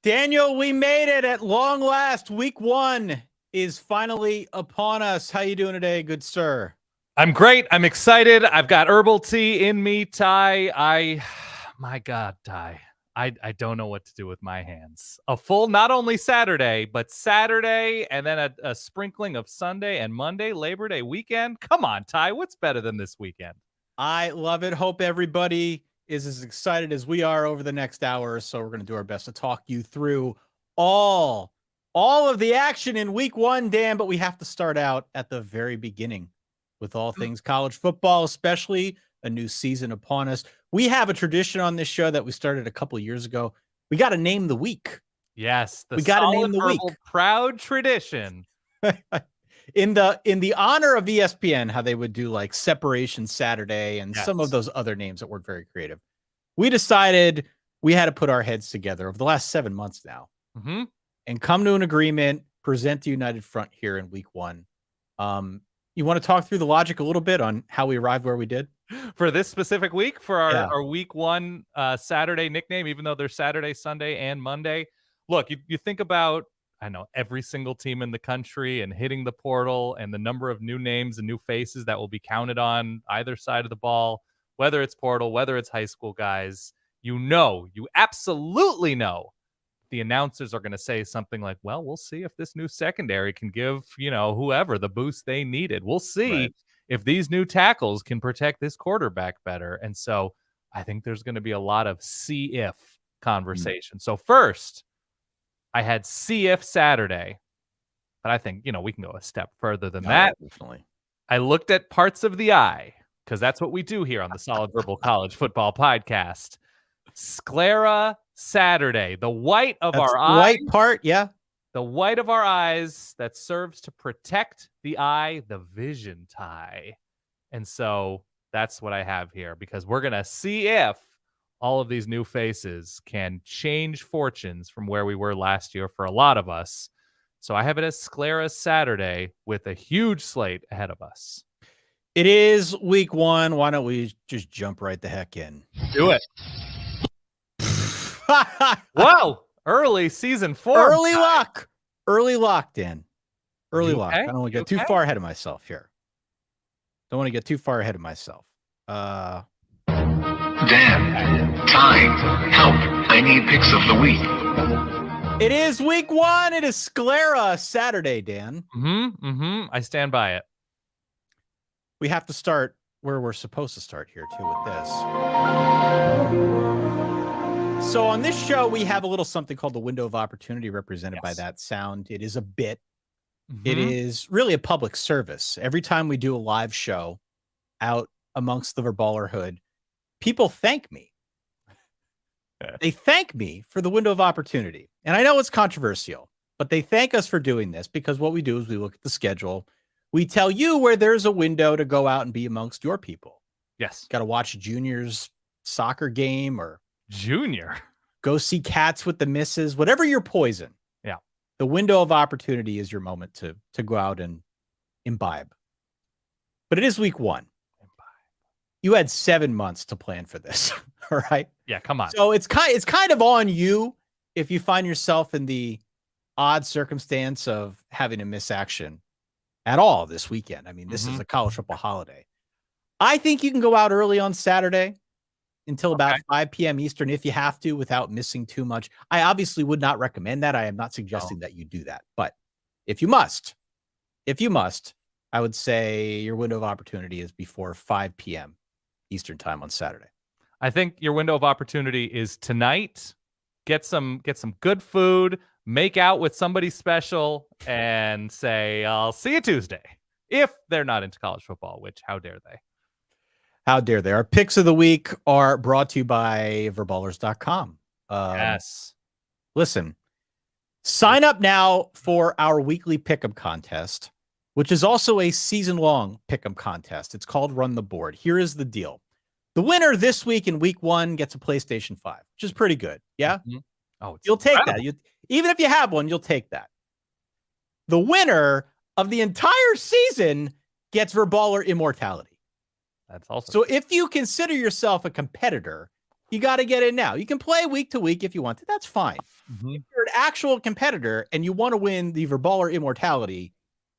Daniel, we made it at long last. Week 1 is finally upon us. How you doing today, good sir? I'm great. I'm excited. I've got herbal tea in me, Ty. My God, Ty. I don't know what to do with my hands. A full, not only Saturday, but Saturday, and then a sprinkling of Sunday and Monday, Labor Day weekend. Come on, Ty. What's better than this weekend? I love it. Hope everybody is as excited as we are over the next hour or so. We're going to do our best to talk you through all of the action in week 1, Dan, but we have to start out at the very beginning with all things college football, especially a new season upon us. We have a tradition on this show that we started a couple of years ago. We got to name the week. Yes, we got to name the week. Proud tradition. In the honor of ESPN, how they would do like Separation Saturday and some of those other names that weren't very creative, we decided we had to put our heads together over the last 7 months now and come to an agreement, present the United Front here in week 1. You want to talk through the logic a little bit on how we arrived where we did? For this specific week, for our week 1 Saturday nickname, even though there's Saturday, Sunday, and Monday. Look, you think about, I know, every single team in the country and hitting the portal and the number of new names and new faces that will be counted on either side of the ball, whether it's portal, whether it's high school guys. You absolutely know the announcers are going to say something like, well, we'll see if this new secondary can give, whoever the boost they needed. We'll see if these new tackles can protect this quarterback better. And so I think there's going to be a lot of see if conversation. So first, I had see if Saturday, but I think, we can go a step further than that. Definitely. I looked at parts of the eye, because that's what we do here on the Solid Verbal College Football Podcast. Sclera Saturday, the white of our eye. White part, yeah. The white of our eyes that serves to protect the eye, the vision, Ty. And so that's what I have here, because we're going to see if all of these new faces can change fortunes from where we were last year for a lot of us. So I have it as Sclera Saturday with a huge slate ahead of us. It is week 1. Why don't we just jump right the heck in? Do it. Wow. Early season 4. Early lock, Dan. Early lock. I don't want to get too far ahead of myself here. Dan, time, help. I need picks of the week. It is week 1. It is Sclera Saturday, Dan. I stand by it. We have to start where we're supposed to start here, too, with this. So on this show, we have a little something called the window of opportunity represented by that sound. It is a bit. It is really a public service. Every time we do a live show out amongst the Verballerhood, people thank me. They thank me for the window of opportunity. And I know it's controversial, but they thank us for doing this because what we do is we look at the schedule. We tell you where there's a window to go out and be amongst your people. Yes. Got to watch Junior's soccer game or Junior. Go see Cats with the Misses, whatever your poison. Yeah. The window of opportunity is your moment to go out and imbibe. But it is week 1. You had 7 months to plan for this. All right. Yeah, come on. So it's kind of on you if you find yourself in the odd circumstance of having to miss action at all this weekend. I mean, this is a college football holiday. I think you can go out early on Saturday until about 5 p.m. Eastern if you have to without missing too much. I obviously would not recommend that. I am not suggesting that you do that. But if you must, I would say your window of opportunity is before 5 p.m. Eastern time on Saturday. I think your window of opportunity is tonight. Get some good food, make out with somebody special, and say, I'll see you Tuesday. If they're not into college football, which how dare they? How dare they? Our picks of the week are brought to you by Verballers.com. Yes. Listen, sign up now for our weekly pick'em contest, which is also a season-long pick'em contest. It's called Run the Board. Here is the deal. The winner this week in week 1 gets a PlayStation 5, which is pretty good. Yeah? Mm-hmm. Oh, you'll take that. Even if you have one, you'll take that. The winner of the entire season gets Verballer immortality. That's also so. If you consider yourself a competitor, you got to get in now. You can play week to week if you want to. That's fine. Mm-hmm. If you're an actual competitor and you want to win the Verballer immortality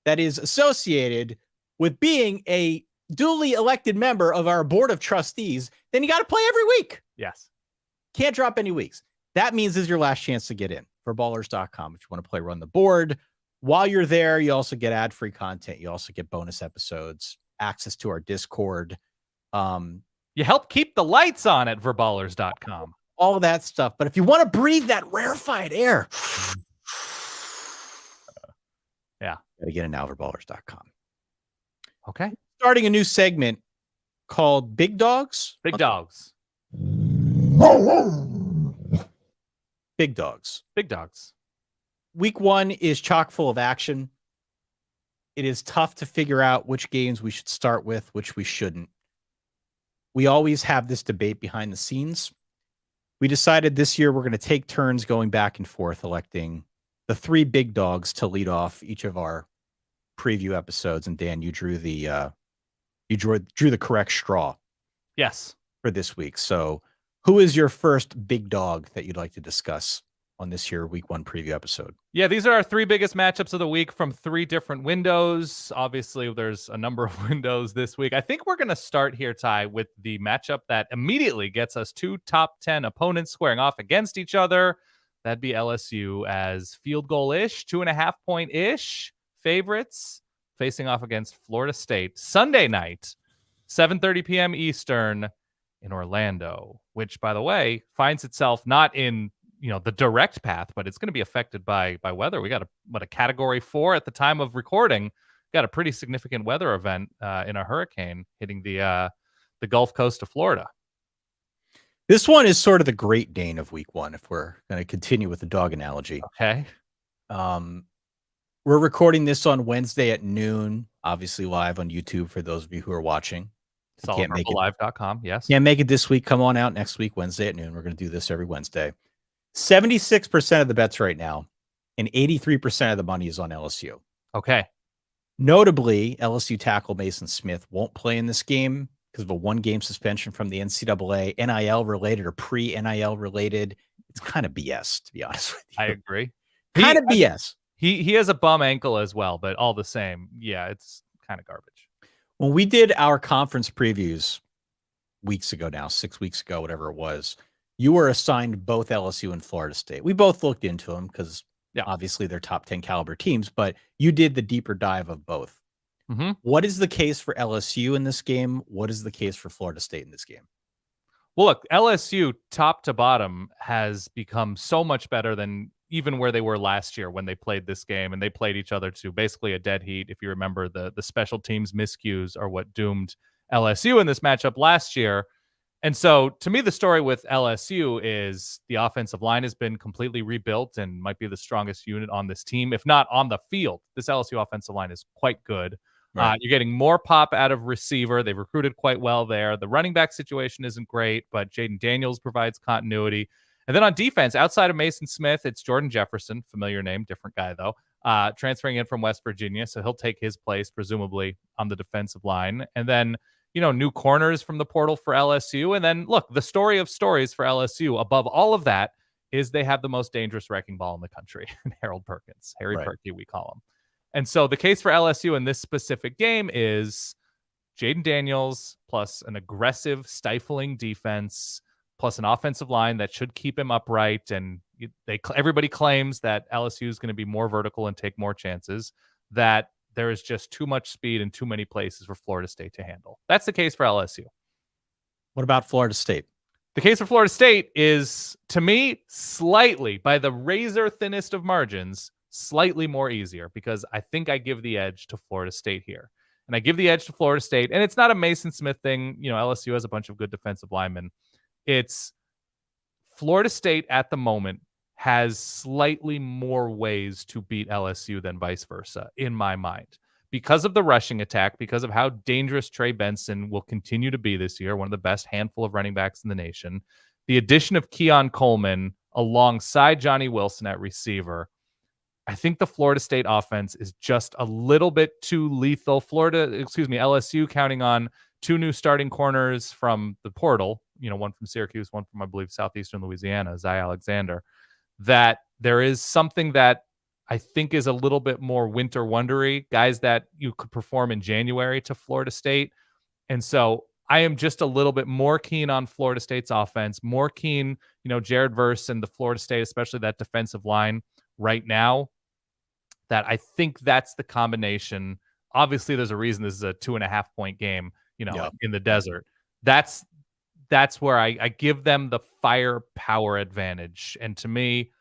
that is associated with being a duly elected member of our board of trustees, then you got to play every week. Yes. Can't drop any weeks. That means this is your last chance to get in. Verballers.com if you want to play Run the Board. While you're there, you also get ad-free content. You also get bonus episodes, access to our Discord. You help keep the lights on at verballers.com. All of that stuff. But if you want to breathe that rarefied air, yeah, got to get it now, verballers.com. Okay. Starting a new segment called Big Dogs. Big Dogs. Big Dogs. Big Dogs. Week 1 is chock full of action. It is tough to figure out which games we should start with, which we shouldn't. We always have this debate behind the scenes. We decided this year we're going to take turns going back and forth, electing the 3 big dogs to lead off each of our preview episodes. And Dan, you drew the correct straw. Yes. For this week. So who is your first big dog that you'd like to discuss on this here week 1 preview episode? Yeah, these are our 3 biggest matchups of the week from 3 different windows. Obviously, there's a number of windows this week. I think we're going to start here, Ty, with the matchup that immediately gets us 2 top 10 opponents squaring off against each other. That'd be LSU as field goal-ish, 2.5 point-ish favorites facing off against Florida State Sunday night, 7:30 p.m. Eastern in Orlando, which, by the way, finds itself not in the direct path, but it's going to be affected by weather. We got a category 4 at the time of recording. Got a pretty significant weather event in a hurricane hitting the Gulf Coast of Florida. This one is sort of the Great Dane of week 1, if we're going to continue with the dog analogy. Okay. We're recording this on Wednesday at noon, obviously live on YouTube for those of you who are watching. Live.com. Yes. Can't make it this week. Come on out next week, Wednesday at noon. We're going to do this every Wednesday. 76% of the bets right now, and 83% of the money is on LSU. Okay. Notably, LSU tackle Mason Smith won't play in this game because of a 1-game suspension from the NCAA, NIL related or pre-NIL related. It's kind of BS, to be honest with you. I agree. Kind of BS. He has a bum ankle as well, but all the same, yeah, it's kind of garbage. When we did our conference previews weeks ago now, 6 weeks ago, whatever it was, you were assigned both LSU and Florida State. We both looked into them because obviously they're top 10 caliber teams, but you did the deeper dive of both. Mm-hmm. What is the case for LSU in this game? What is the case for Florida State in this game? Well, look, LSU top to bottom has become so much better than even where they were last year when they played this game, and they played each other to basically a dead heat. If you remember, the special teams miscues are what doomed LSU in this matchup last year. And so to me, the story with LSU is the offensive line has been completely rebuilt and might be the strongest unit on this team, if not on the field. This LSU offensive line is quite good. Right. You're getting more pop out of receiver. They've recruited quite well there. The running back situation isn't great, but Jaden Daniels provides continuity. And then on defense, outside of Mason Smith, it's Jordan Jefferson, familiar name, different guy though, transferring in from West Virginia. So he'll take his place, presumably, on the defensive line. And then, new corners from the portal for LSU. And then, look, the story of stories for LSU, above all of that, is they have the most dangerous wrecking ball in the country, Harold Perkins, Harry Perky, we call him. And so the case for LSU in this specific game is Jaden Daniels plus an aggressive, stifling defense, plus an offensive line that should keep him upright. And everybody claims that LSU is going to be more vertical and take more chances, that there is just too much speed in too many places for Florida State to handle. That's the case for LSU. What about Florida State? The case for Florida State is, to me, slightly, by the razor thinnest of margins, slightly more easier, because I think I give the edge to Florida State here. And I give the edge to Florida State. And it's not a Mason Smith thing. LSU has a bunch of good defensive linemen. It's Florida State at the moment has slightly more ways to beat LSU than vice versa, in my mind, because of the rushing attack, because of how dangerous Trey Benson will continue to be this year, one of the best handful of running backs in the nation. The addition of Keon Coleman alongside Johnny Wilson at receiver. I think the Florida State offense is just a little bit too lethal. LSU counting on 2 new starting corners from the portal, one from Syracuse, one from, I believe, Southeastern Louisiana, Zy Alexander, that there is something that I think is a little bit more winter wondery, guys that you could perform in January to Florida State. And so I am just a little bit more keen on Florida State's offense, more keen, Jared Verse and the Florida State, especially that defensive line right now, that I think that's the combination. Obviously, there's a reason this is a 2.5-point game, in the desert. That's where I give them the firepower advantage. And to me,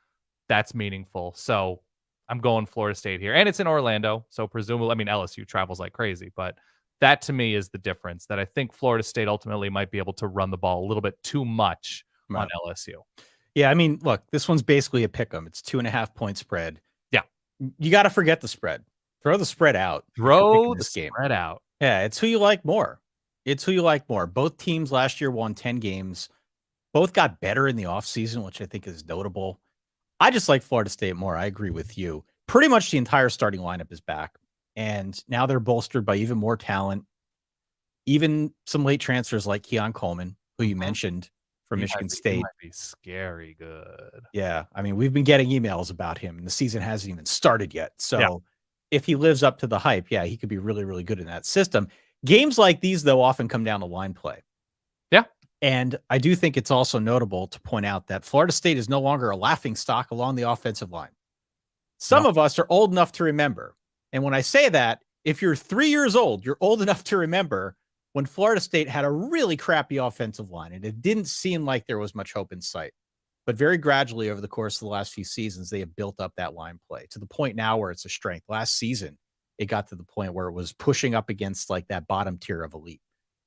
that's meaningful. So I'm going Florida State here. And it's in Orlando. So presumably, LSU travels like crazy. But that to me is the difference, that I think Florida State ultimately might be able to run the ball a little bit too much on LSU. Yeah, look, this one's basically a pick 'em. It's 2.5-point spread. Yeah. You got to forget the spread. Throw the spread out. Throw the spread out. Yeah, it's who you like more. Both teams last year won 10 games. Both got better in the offseason, which I think is notable. I just like Florida State more. I agree with you. Pretty much the entire starting lineup is back. And now they're bolstered by even more talent, even some late transfers like Keon Coleman, who you mentioned from Michigan State. He might be scary good. Yeah. We've been getting emails about him, and the season hasn't even started yet. So if he lives up to the hype, he could be really, really good in that system. Games like these, though, often come down to line play. Yeah. And I do think it's also notable to point out that Florida State is no longer a laughing stock along the offensive line. Some of us are old enough to remember. And when I say that, if you're 3 years old, you're old enough to remember when Florida State had a really crappy offensive line, and it didn't seem like there was much hope in sight. But very gradually over the course of the last few seasons, they have built up that line play to the point now where it's a strength. Last season, it got to the point where it was pushing up against like that bottom tier of elite.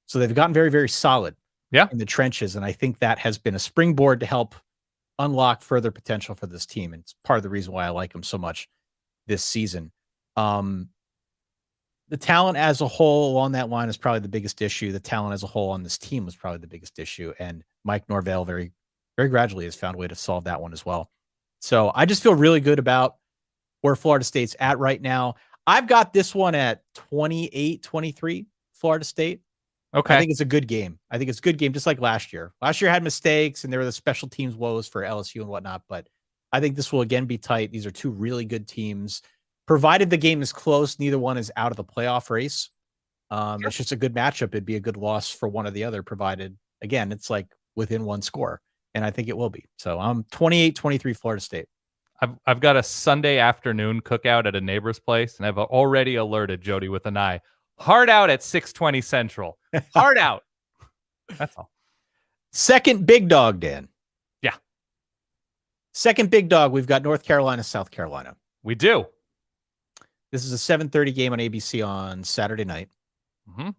So they've gotten very, very solid in the trenches. And I think that has been a springboard to help unlock further potential for this team. And it's part of the reason why I like them so much this season. The talent as a whole along that line is probably the biggest issue. The talent as a whole on this team was probably the biggest issue. And Mike Norvell very, very gradually has found a way to solve that one as well. So I just feel really good about where Florida State's at right now. I've got this one at 28-23, Florida State. Okay. I think it's a good game. Just like last year. Last year had mistakes, and there were the special teams woes for LSU and whatnot, but I think this will again be tight. These are two really good teams. Provided the game is close, neither one is out of the playoff race. It's just a good matchup. It'd be a good loss for one or the other, provided, again, it's like within one score, and I think it will be. So I'm 28-23 Florida State. I've got a Sunday afternoon cookout at a neighbor's place, and I've already alerted Jody with an eye. Hard out at 6:20 Central. Hard out. That's all. Second big dog, Dan. Yeah. Second big dog, we've got North Carolina, South Carolina. We do. This is a 7:30 game on ABC on Saturday night. Mm-hmm.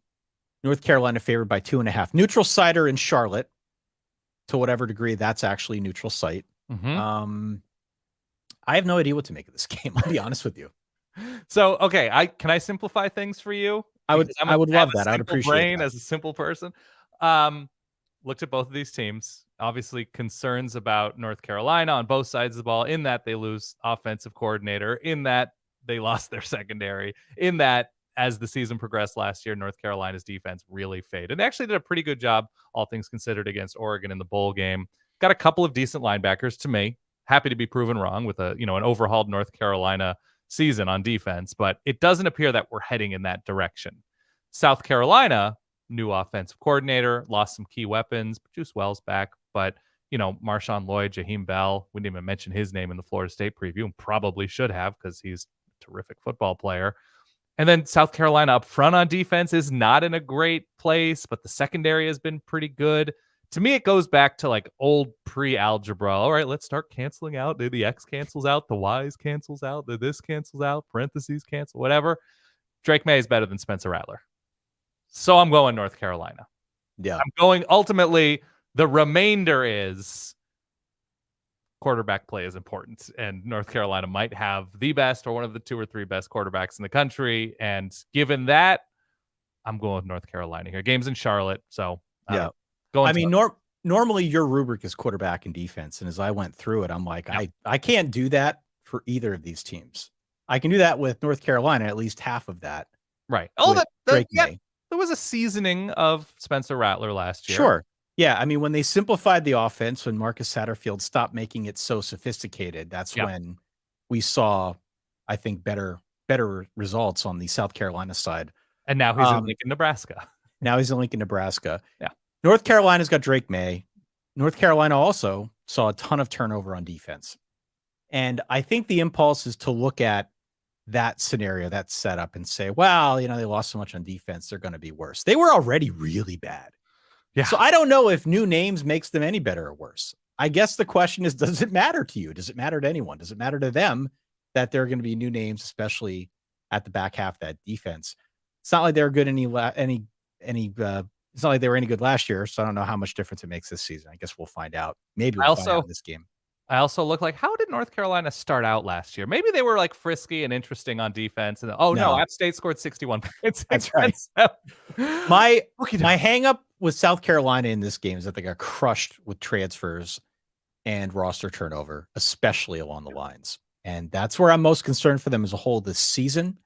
North Carolina favored by 2.5. Neutral sider in Charlotte. To whatever degree that's actually a neutral site. Mm-hmm. I have no idea what to make of this game. I'll be honest with you. So, okay, can I simplify things for you? I would love that. I would appreciate that. As a simple person. Looked at both of these teams. Obviously, concerns about North Carolina on both sides of the ball, in that they lose offensive coordinator, in that they lost their secondary, in that as the season progressed last year, North Carolina's defense really faded. And they actually did a pretty good job, all things considered, against Oregon in the bowl game. Got a couple of decent linebackers to me. Happy to be proven wrong with an overhauled North Carolina season on defense, but it doesn't appear that we're heading in that direction. South Carolina, new offensive coordinator, lost some key weapons. Juice Wells back, but Marshawn Lloyd, Jaheim Bell, we didn't even mention his name in the Florida State preview, and probably should have, because he's a terrific football player. And then South Carolina up front on defense is not in a great place, but the secondary has been pretty good. To me, it goes back to like old pre-algebra. All right, let's start canceling out. The X cancels out, the Y's cancels out, the this cancels out, parentheses cancel, whatever. Drake May is better than Spencer Rattler. So I'm going North Carolina. Yeah. I'm going, ultimately, the remainder is quarterback play is important. And North Carolina might have the best or one of the 2 or 3 best quarterbacks in the country. And given that, I'm going with North Carolina here. Game's in Charlotte. So yeah. Normally your rubric is quarterback and defense. And as I went through it, I'm like, I can't do that for either of these teams. I can do that with North Carolina, at least half of that. Right. Drake May. there was a seasoning of Spencer Rattler last year. Sure. Yeah. I mean, when they simplified the offense, when Marcus Satterfield stopped making it so sophisticated, that's when we saw, I think, better results on the South Carolina side. And now he's in Lincoln, Nebraska. Now he's in Lincoln, Nebraska. Yeah. North Carolina's got Drake May. North Carolina also saw a ton of turnover on defense. And I think the impulse is to look at that scenario, that setup, and say, well, they lost so much on defense, they're going to be worse. They were already really bad. Yeah. So I don't know if new names makes them any better or worse. I guess the question is, does it matter to you? Does it matter to anyone? Does it matter to them that there are going to be new names, especially at the back half of that defense? It's not like they were good it's not like they were any good last year, so I don't know how much difference it makes this season. I guess we'll find out. Maybe we'll find out in this game. I also look like, how did North Carolina start out last year? Maybe they were like frisky and interesting on defense. And no, App State scored 61 points. That's right. My hang up with South Carolina in this game is that they got crushed with transfers and roster turnover, especially along the lines. And that's where I'm most concerned for them as a whole this season.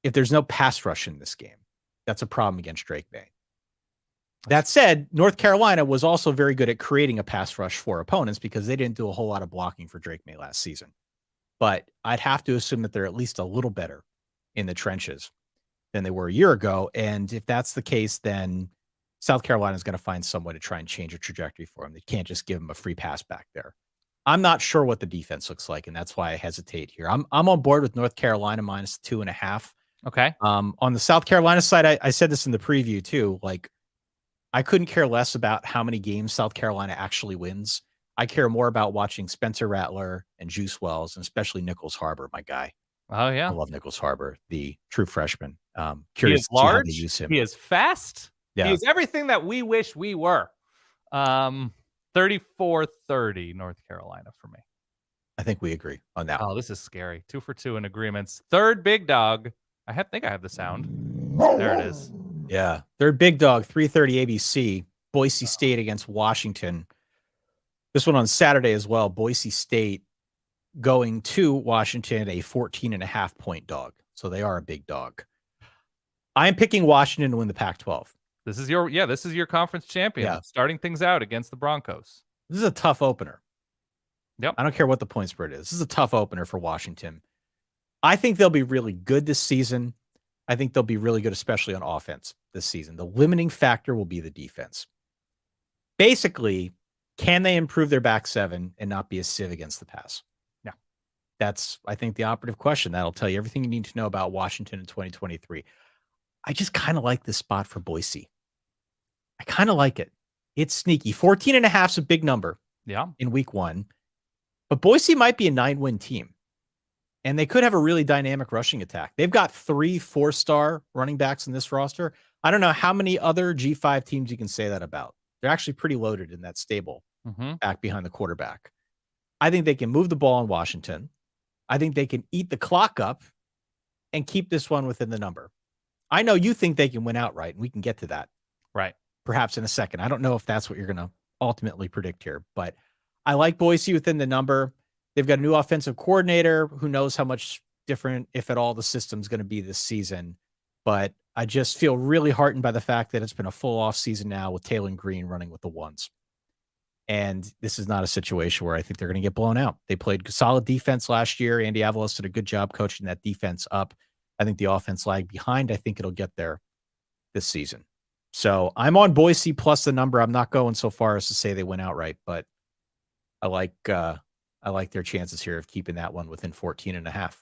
If there's no pass rush in this game, that's a problem against Drake May. That said, North Carolina was also very good at creating a pass rush for opponents because they didn't do a whole lot of blocking for Drake May last season. But I'd have to assume that they're at least a little better in the trenches than they were a year ago. And if that's the case, then South Carolina is going to find some way to try and change a trajectory for them. They can't just give them a free pass back there. I'm not sure what the defense looks like, and that's why I hesitate here. I'm on board with North Carolina minus 2.5. Okay. On the South Carolina side, I said this in the preview too. Like, I couldn't care less about how many games South Carolina actually wins. I care more about watching Spencer Rattler and Juice Wells, and especially Nichols Harbor, my guy. Oh yeah, I love Nichols Harbor, the true freshman. He Curious is to see how large. they use him. He is fast. Yeah. He is everything that we wish we were. 34-30 North Carolina for me. I think we agree on that. Oh, this is scary. 2 for 2 in agreements. Third big dog. I think I have the sound. There it is. Yeah. Third big dog, 3:30 ABC. Boise State against Washington. This one on Saturday as well. Boise State going to Washington, a 14.5 point dog. So they are a big dog. I am picking Washington to win the Pac-12. This is your conference champion. Starting things out against the Broncos. This is a tough opener. Yep. I don't care what the point spread is. This is a tough opener for Washington. I think they'll be really good this season. I think they'll be really good, especially on offense this season. The limiting factor will be the defense. Basically, can they improve their back seven and not be a sieve against the pass? Yeah. That's, I think, the operative question. That'll tell you everything you need to know about Washington in 2023. I just kind of like this spot for Boise. I kind of like it. It's sneaky. 14.5 is a big number in week one. But Boise might be a 9-win team. And they could have a really dynamic rushing attack. They've got 3 4-star running backs in this roster. I don't know how many other G5 teams you can say that about. They're actually pretty loaded in that stable back behind the quarterback. I think they can move the ball in Washington. I think they can eat the clock up and keep this one within the number. I know you think they can win outright, and we can get to that. Right. Perhaps in a second. I don't know if that's what you're going to ultimately predict here, but I like Boise within the number. They've got a new offensive coordinator. Who knows how much different, if at all, the system's going to be this season. But I just feel really heartened by the fact that it's been a full off season now with Taylor Green running with the ones. And this is not a situation where I think they're going to get blown out. They played solid defense last year. Andy Avalos did a good job coaching that defense up. I think the offense lagged behind. I think it'll get there this season. So I'm on Boise plus the number. I'm not going so far as to say they win outright, but I like their chances here of keeping that one within 14.5.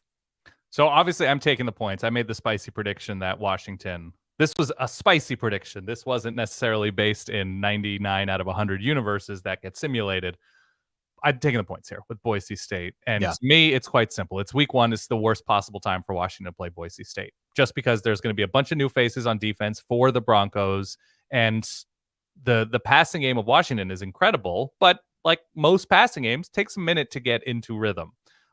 So obviously I'm taking the points. I made the spicy prediction that Washington, this was a spicy prediction. This wasn't necessarily based in 99 out of 100 universes that get simulated. I'm taking the points here with Boise State. And to me, it's quite simple. It's week one. It's the worst possible time for Washington to play Boise State, just because there's going to be a bunch of new faces on defense for the Broncos. And the passing game of Washington is incredible, but like most passing games, takes a minute to get into rhythm.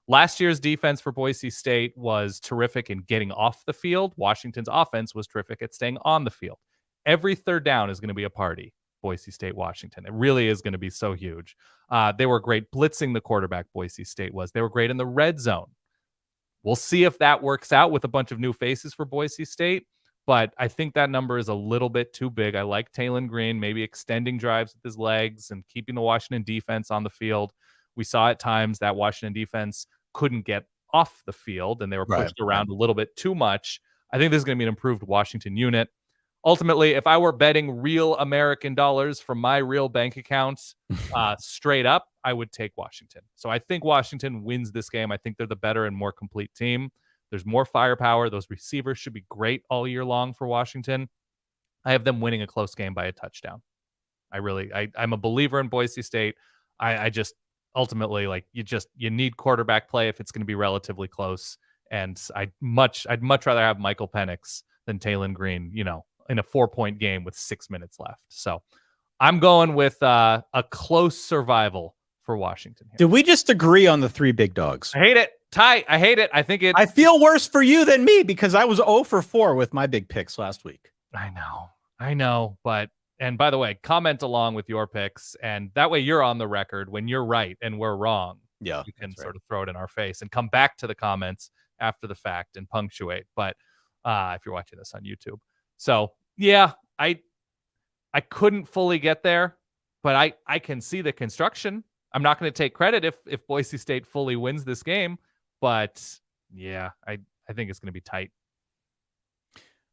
Last year's defense for Boise State was terrific in getting off the field. Washington's offense was terrific at staying on the field. Every third down is going to be a party. Boise State, Washington. It really is going to be so huge. They were great blitzing the quarterback, Boise State was. They were great in the red zone. We'll see if that works out with a bunch of new faces for Boise State. but I think that number is a little bit too big. I like Taylon Green, maybe extending drives with his legs and keeping the Washington defense on the field. We saw at times that Washington defense couldn't get off the field and they were pushed around a little bit too much. I think this is going to be an improved Washington unit. Ultimately, if I were betting real American dollars from my real bank accounts straight up, I would take Washington. So I think Washington wins this game. I think they're the better and more complete team. There's more firepower. Those receivers should be great all year long for Washington. I have them winning a close game by a touchdown. I'm a believer in Boise State. I just ultimately, like, you need quarterback play if it's going to be relatively close. And I'd much rather have Michael Penix than Taylon Green, in a 4-point game with 6 minutes left. So I'm going with a close survival for Washington here. Did we just agree on the 3 big dogs? I hate it. Ty, I hate it. I feel worse for you than me because I was 0 for 4 with my big picks last week. I know. And by the way, comment along with your picks, and that way you're on the record when you're right and we're wrong. Yeah, you can sort of throw it in our face and come back to the comments after the fact and punctuate. But if you're watching this on YouTube. So yeah, I couldn't fully get there, but I can see the construction. I'm not going to take credit if Boise State fully wins this game, but yeah, I think it's going to be tight.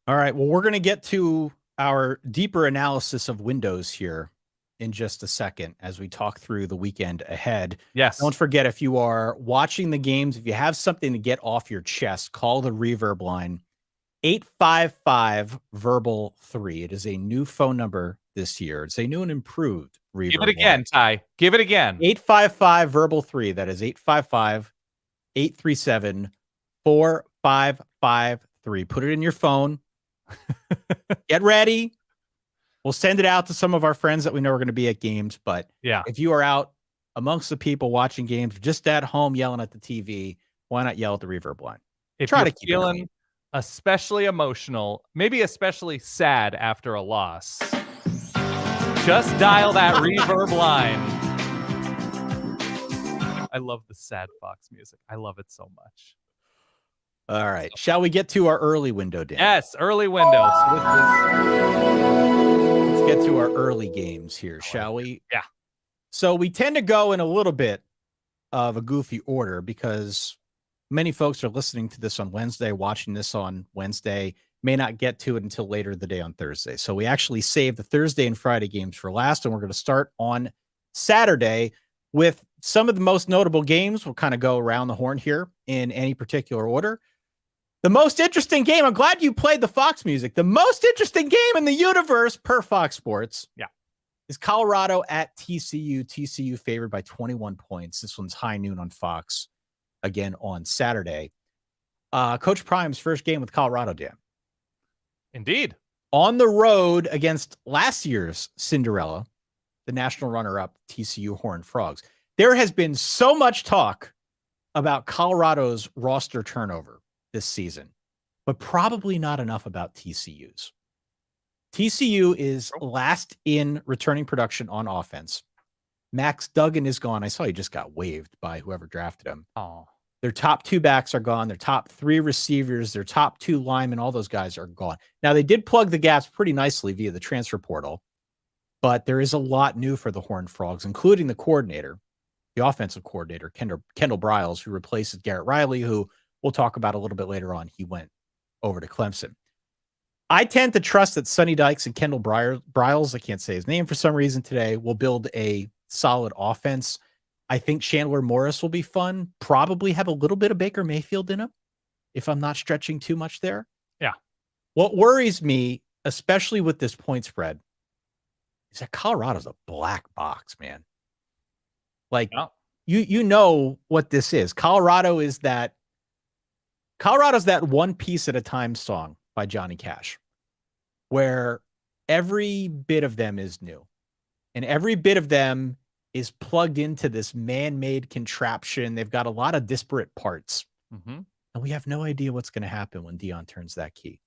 All right. Well, we're going to get to our deeper analysis of windows here in just a second as we talk through the weekend ahead. Yes. Don't forget, if you are watching the games, if you have something to get off your chest, call the Reverb line. 855-VERBAL-3. It is a new phone number this year. It's a new and improved Reverb. Give it again, Ty. Give it again. 855-VERBAL-3. That is 855-837-4553. Put it in your phone. Get ready. We'll send it out to some of our friends that we know are going to be at games. But yeah, if you are out amongst the people watching games, just at home yelling at the TV, why not yell at the Reverb line? Try to keep feeling especially emotional, maybe especially sad after a loss, just dial that Reverb line. I love the sad Fox music. I love it so much. All right. Shall we get to our early window, Dan? Yes, early windows. Let's get to our early games here, shall we? Yeah. So we tend to go in a little bit of a goofy order because many folks are listening to this on Wednesday, watching this on Wednesday, may not get to it until later in the day on Thursday. So we actually saved the Thursday and Friday games for last, and we're going to start on Saturday with some of the most notable games. We'll kind of go around the horn here in any particular order. The most interesting game, I'm glad you played the Fox music. The most interesting game in the universe per Fox Sports is Colorado at TCU. TCU favored by 21 points. This one's high noon on Fox. Again on Saturday. Coach Prime's first game with Colorado, Dan. Indeed. On the road against last year's Cinderella, the national runner-up TCU Horned Frogs. There has been so much talk about Colorado's roster turnover this season, but probably not enough about TCU's. TCU is last in returning production on offense. Max Duggan is gone. I saw he just got waived by whoever drafted him. Oh, their top 2 backs are gone. Their top 3 receivers, their top 2 linemen, all those guys are gone. Now, they did plug the gaps pretty nicely via the transfer portal, but there is a lot new for the Horned Frogs, including the coordinator, the offensive coordinator, Kendall Briles, who replaces Garrett Riley, who we'll talk about a little bit later on. He went over to Clemson. I tend to trust that Sonny Dykes and Kendall Briles, I can't say his name for some reason today, will build a solid offense. I think Chandler Morris will be fun. Probably have a little bit of Baker Mayfield in him, if I'm not stretching too much there. Yeah. What worries me, especially with this point spread, is that Colorado's a black box, man. Like, you know what this is. Colorado's that one piece at a time song by Johnny Cash, where every bit of them is new. And every bit of them is plugged into this man-made contraption. They've got a lot of disparate parts. Mm-hmm. And we have no idea what's going to happen when Dion turns that key.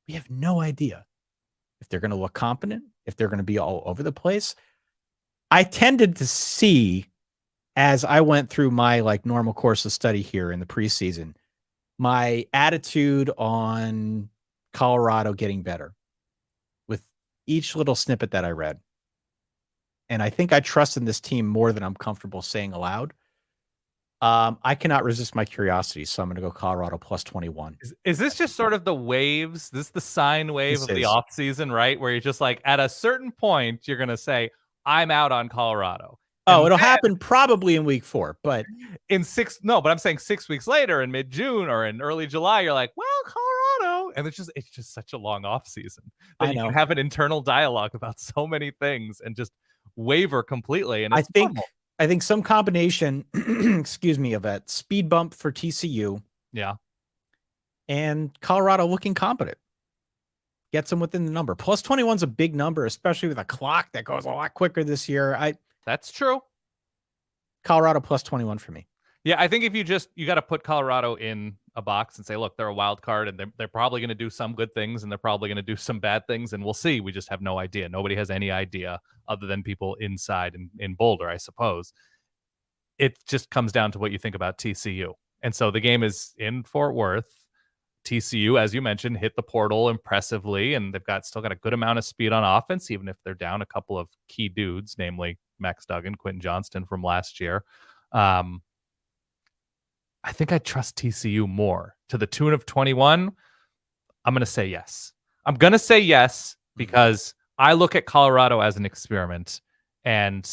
We have no idea if they're going to look competent, if they're going to be all over the place. I tended to see, as I went through my normal course of study here in the preseason, my attitude on Colorado getting better with each little snippet that I read. And I think I trust in this team more than I'm comfortable saying aloud. I cannot resist my curiosity, so I'm going to go Colorado plus 21. Is this just sort of the waves? This is the sine wave of the offseason, right? Where you're just like, at a certain point, you're going to say, I'm out on Colorado. Oh, it'll happen probably in week 4, but but I'm saying 6 weeks later in mid-June or in early July, you're like, well, Colorado. And it's just such a long offseason that you can have an internal dialogue about so many things and just waver completely. And I think some combination, excuse me, of a speed bump for TCU. Yeah. And Colorado looking competent. Gets them within the number. Plus 21 is a big number, especially with a clock that goes a lot quicker this year. That's true. Colorado plus 21 for me. Yeah, I think if you got to put Colorado in a box and say, look, they're a wild card and they're probably going to do some good things and they're probably going to do some bad things, and we'll see. We just have no idea. Nobody has any idea other than people inside in Boulder, I suppose. It just comes down to what you think about TCU. And so the game is in Fort Worth. TCU, as you mentioned, hit the portal impressively, and they've still got a good amount of speed on offense, even if they're down a couple of key dudes, namely Max Duggan, Quentin Johnston from last year. I think I trust TCU more to the tune of 21. I'm going to say yes. I'm going to say yes because I look at Colorado as an experiment, and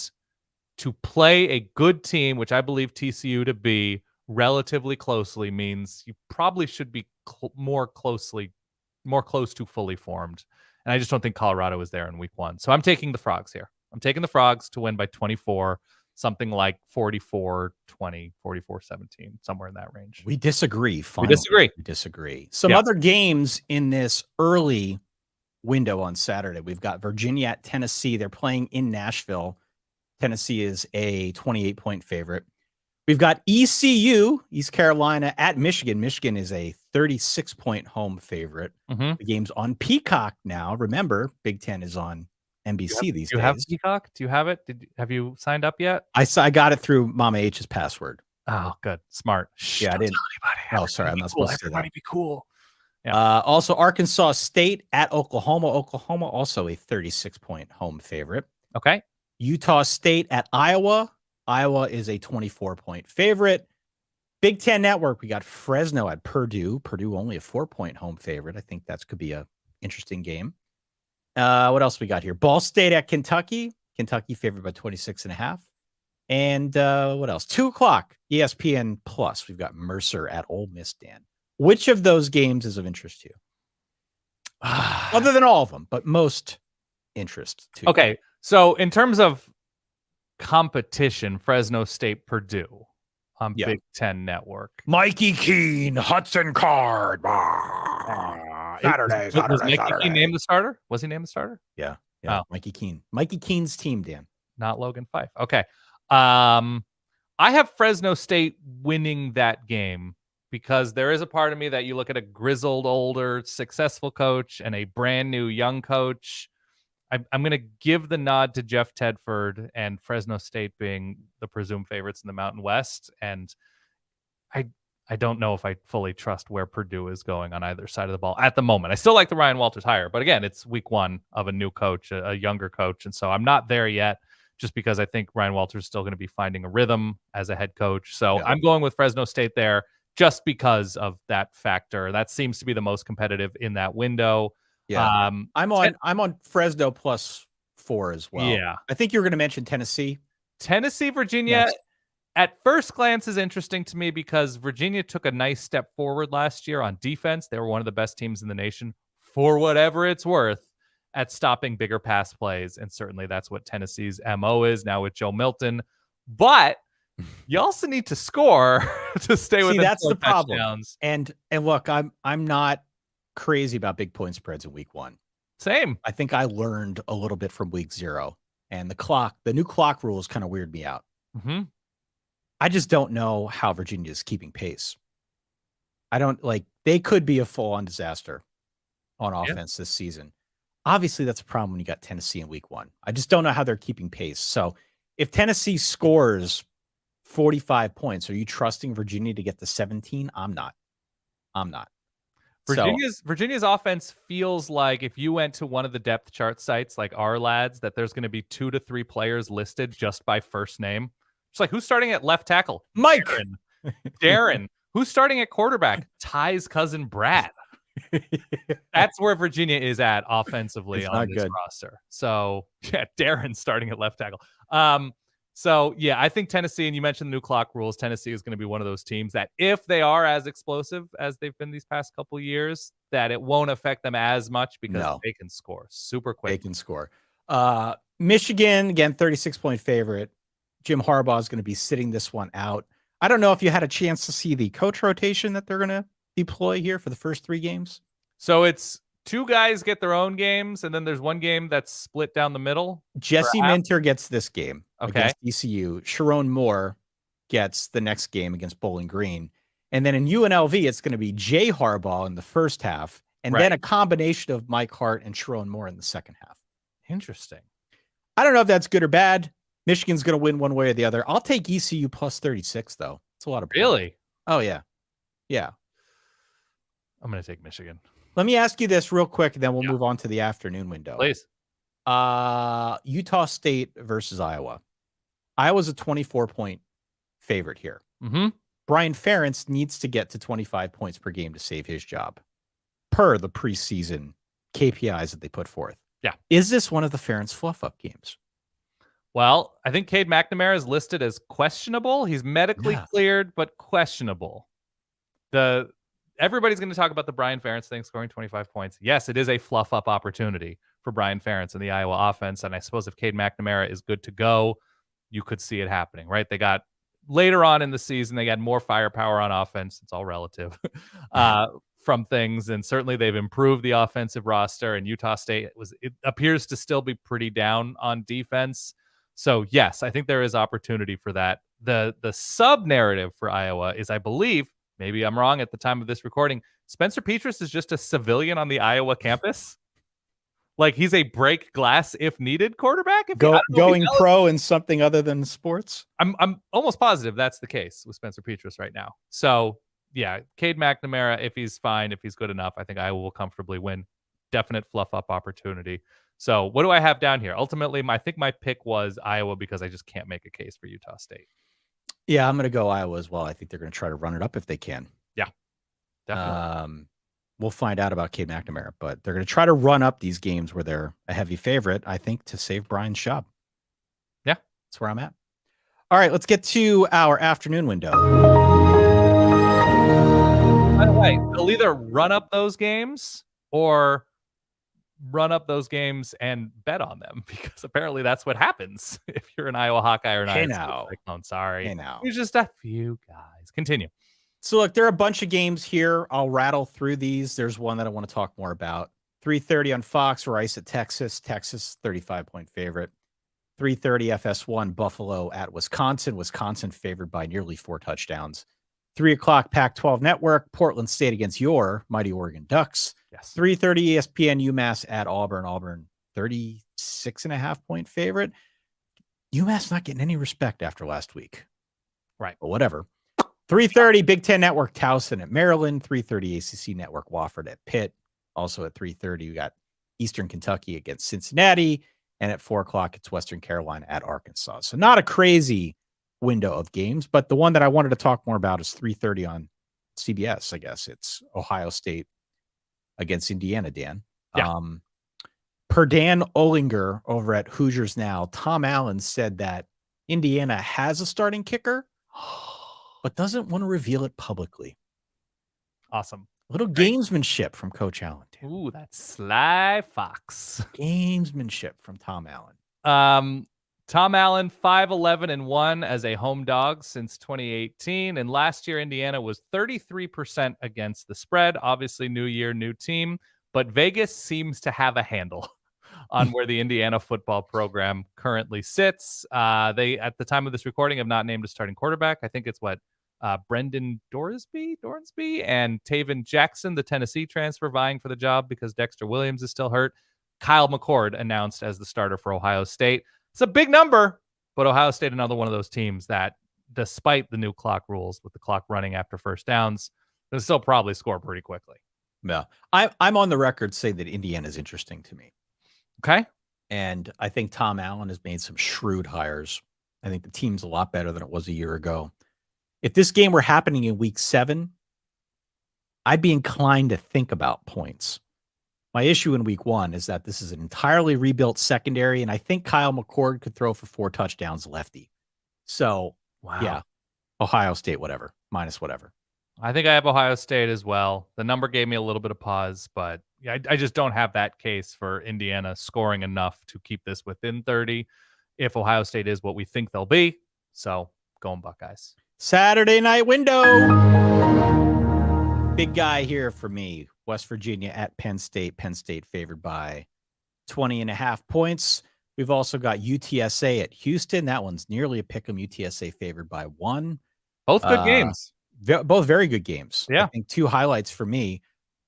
to play a good team, which I believe TCU to be relatively closely, means you probably should be more close to fully formed. And I just don't think Colorado is there in week 1. So I'm taking the Frogs here. I'm taking the Frogs to win by 24, something like 44-20, 44-17, somewhere in that range. We disagree. Finally. We disagree. Some other games in this early window on Saturday. We've got Virginia at Tennessee. They're playing in Nashville. Tennessee is a 28-point favorite. We've got ECU, East Carolina, at Michigan. Michigan is a 36-point home favorite. The game's on Peacock now. Remember, Big Ten is on NBC these days. Do you have Peacock? Do you have it? Have you signed up yet? I got it through Mama H's password. Oh, good. Smart. Yeah, I didn't. Oh, sorry. I'm not supposed to say that. Everybody be cool. Yeah. Also, Arkansas State at Oklahoma. Oklahoma also a 36-point home favorite. Okay. Utah State at Iowa. Iowa is a 24-point favorite. Big Ten Network, we got Fresno at Purdue. Purdue only a 4-point home favorite. I think that could be a interesting game. What else we got here? Ball State at Kentucky. Kentucky favored by 26.5. And what else? 2 o'clock, ESPN Plus. We've got Mercer at Ole Miss, Dan. Which of those games is of interest to you? Other than all of them, but most interest to you. Okay, so in terms of competition, Fresno State, Purdue on Big Ten Network. Mikey Keene, Hudson Card. Saturday. Was Mikey Keene named the starter? Was he named the starter? Yeah. Oh. Mikey Keene. Mikey Keene's team, Dan. Not Logan Fife. Okay. I have Fresno State winning that game because there is a part of me that you look at a grizzled, older, successful coach and a brand new young coach. I'm going to give the nod to Jeff Tedford and Fresno State being the presumed favorites in the Mountain West. And I don't know if I fully trust where Purdue is going on either side of the ball at the moment. I still like the Ryan Walters hire, but again, it's week 1 of a new coach, a younger coach. And so I'm not there yet just because I think Ryan Walters is still going to be finding a rhythm as a head coach. So I'm going with Fresno State there just because of that factor. That seems to be the most competitive in that window. Yeah, I'm on Fresno plus 4 as well. Yeah, I think you were going to mention Tennessee, Virginia. Yes. At first glance is interesting to me because Virginia took a nice step forward last year on defense. They were one of the best teams in the nation for whatever it's worth at stopping bigger pass plays, and certainly that's what Tennessee's MO is now with Joe Milton. But you also need to score to stay within that's the problem. Touchdowns. And look, I'm not crazy about big point spreads in week 1. Same. I think I learned a little bit from week 0, and the new clock rules kind of weird me out. I just don't know how Virginia is keeping pace. They could be a full-on disaster on offense this season. Obviously, that's a problem when you got Tennessee in week 1. I just don't know how they're keeping pace. So if Tennessee scores 45 points, are you trusting Virginia to get to 17? I'm not. Virginia's offense feels like if you went to one of the depth chart sites like our lads, that there's going to be 2 to 3 players listed just by first name. It's like, who's starting at left tackle? Mike. Darren. Who's starting at quarterback? Ty's cousin Brad. That's where Virginia is at offensively on this roster. So yeah, Darren's starting at left tackle. So yeah, I think Tennessee, and you mentioned the new clock rules, Tennessee is going to be one of those teams that if they are as explosive as they've been these past couple of years, that it won't affect them as much because they can score super quick. They can score. Michigan, again, 36-point favorite. Jim Harbaugh is going to be sitting this one out. I don't know if you had a chance to see the coach rotation that they're going to deploy here for the first 3 games. So it's 2 guys get their own games, and then there's 1 game that's split down the middle. Jesse Minter gets this game against ECU. Sharon Moore gets the next game against Bowling Green. And then in UNLV, it's going to be Jay Harbaugh in the first half, and then a combination of Mike Hart and Sharon Moore in the second half. Interesting. I don't know if that's good or bad. Michigan's going to win one way or the other. I'll take ECU plus 36, though. It's a lot of points. Really? Oh, yeah. Yeah. I'm going to take Michigan. Let me ask you this real quick, and then we'll move on to the afternoon window. Please. Utah State versus Iowa. Iowa's a 24-point favorite here. Mm-hmm. Brian Ferentz needs to get to 25 points per game to save his job, per the preseason KPIs that they put forth. Yeah. Is this one of the Ferentz fluff-up games? Well, I think Cade McNamara is listed as questionable. He's medically cleared, but questionable. Everybody's going to talk about the Brian Ferentz thing, scoring 25 points. Yes, it is a fluff-up opportunity for Brian Ferentz in the Iowa offense, and I suppose if Cade McNamara is good to go, you could see it happening, right? They got later on in the season, they got more firepower on offense. It's all relative from things, and certainly they've improved the offensive roster, and Utah State it appears to still be pretty down on defense. So yes, I think there is opportunity for that. The sub-narrative for Iowa is, I believe, maybe I'm wrong at the time of this recording, Spencer Petras is just a civilian on the Iowa campus. Like he's a break glass if needed quarterback. Going pro in something other than sports. I'm almost positive that's the case with Spencer Petras right now. So yeah, Cade McNamara, if he's fine, if he's good enough, I think Iowa will comfortably win. Definite fluff up opportunity. So what do I have down here? Ultimately, I think my pick was Iowa because I just can't make a case for Utah State. Yeah, I'm going to go Iowa as well. I think they're going to try to run it up if they can. Yeah, definitely. We'll find out about Cade McNamara, but they're going to try to run up these games where they're a heavy favorite, I think, to save Brian's job. Yeah, that's where I'm at. All right, let's get to our afternoon window. By the way, they'll either run up those games or run up those games and bet on them, because apparently that's what happens if you're an Iowa Hawkeye or an Iowa Cyclone. Sorry. Hey now. There's just a few guys. Continue. So look, there are a bunch of games here. I'll rattle through these. There's one that I want to talk more about. 3:30 on Fox, Rice at Texas. Texas, 35-point favorite. 3:30 FS1, Buffalo at Wisconsin. Wisconsin favored by nearly 4 touchdowns. 3 o'clock Pac-12 Network, Portland State against your mighty Oregon Ducks. Yes. 3:30 ESPN, UMass at Auburn. Auburn, 36.5-point favorite. UMass not getting any respect after last week. Right. But whatever. 3:30 Big Ten Network, Towson at Maryland. 3:30 ACC Network, Wofford at Pitt. Also at 3:30, we got Eastern Kentucky against Cincinnati. And at 4 o'clock, it's Western Carolina at Arkansas. So not a crazy window of games, but the one that I wanted to talk more about is 3:30 on CBS, I guess. It's Ohio State against Indiana, Dan. Yeah. Per Dan Olinger over at Hoosiers Now, Tom Allen said that Indiana has a starting kicker, but doesn't want to reveal it publicly. Awesome. A little gamesmanship from Coach Allen. Dan. Ooh, that's sly fox. Gamesmanship from Tom Allen. Tom Allen, 5-11-1 as a home dog since 2018. And last year, Indiana was 33% against the spread. Obviously, new year, new team. But Vegas seems to have a handle on where the Indiana football program currently sits. They, at the time of this recording, have not named a starting quarterback. I think it's Brendan Dornsby and Taven Jackson, the Tennessee transfer, vying for the job because Dexter Williams is still hurt. Kyle McCord announced as the starter for Ohio State. It's a big number, but Ohio State, another one of those teams that, despite the new clock rules with the clock running after first downs, they'll still probably score pretty quickly. Yeah. I'm on the record saying that Indiana is interesting to me. Okay. And I think Tom Allen has made some shrewd hires. I think the team's a lot better than it was a year ago. If this game were happening in week 7, I'd be inclined to think about points. My issue in week 1 is that this is an entirely rebuilt secondary, and I think Kyle McCord could throw for 4 touchdowns lefty. So, yeah, Ohio State, whatever, minus whatever. I think I have Ohio State as well. The number gave me a little bit of pause, but I just don't have that case for Indiana scoring enough to keep this within 30 if Ohio State is what we think they'll be. So, going Buckeyes. Saturday night window. Big guy here for me. West Virginia at Penn State. Penn State favored by 20.5 points. We've also got UTSA at Houston. That one's nearly a pick'em. UTSA favored by 1. Both good games. Both very good games. Yeah. I think 2 highlights for me.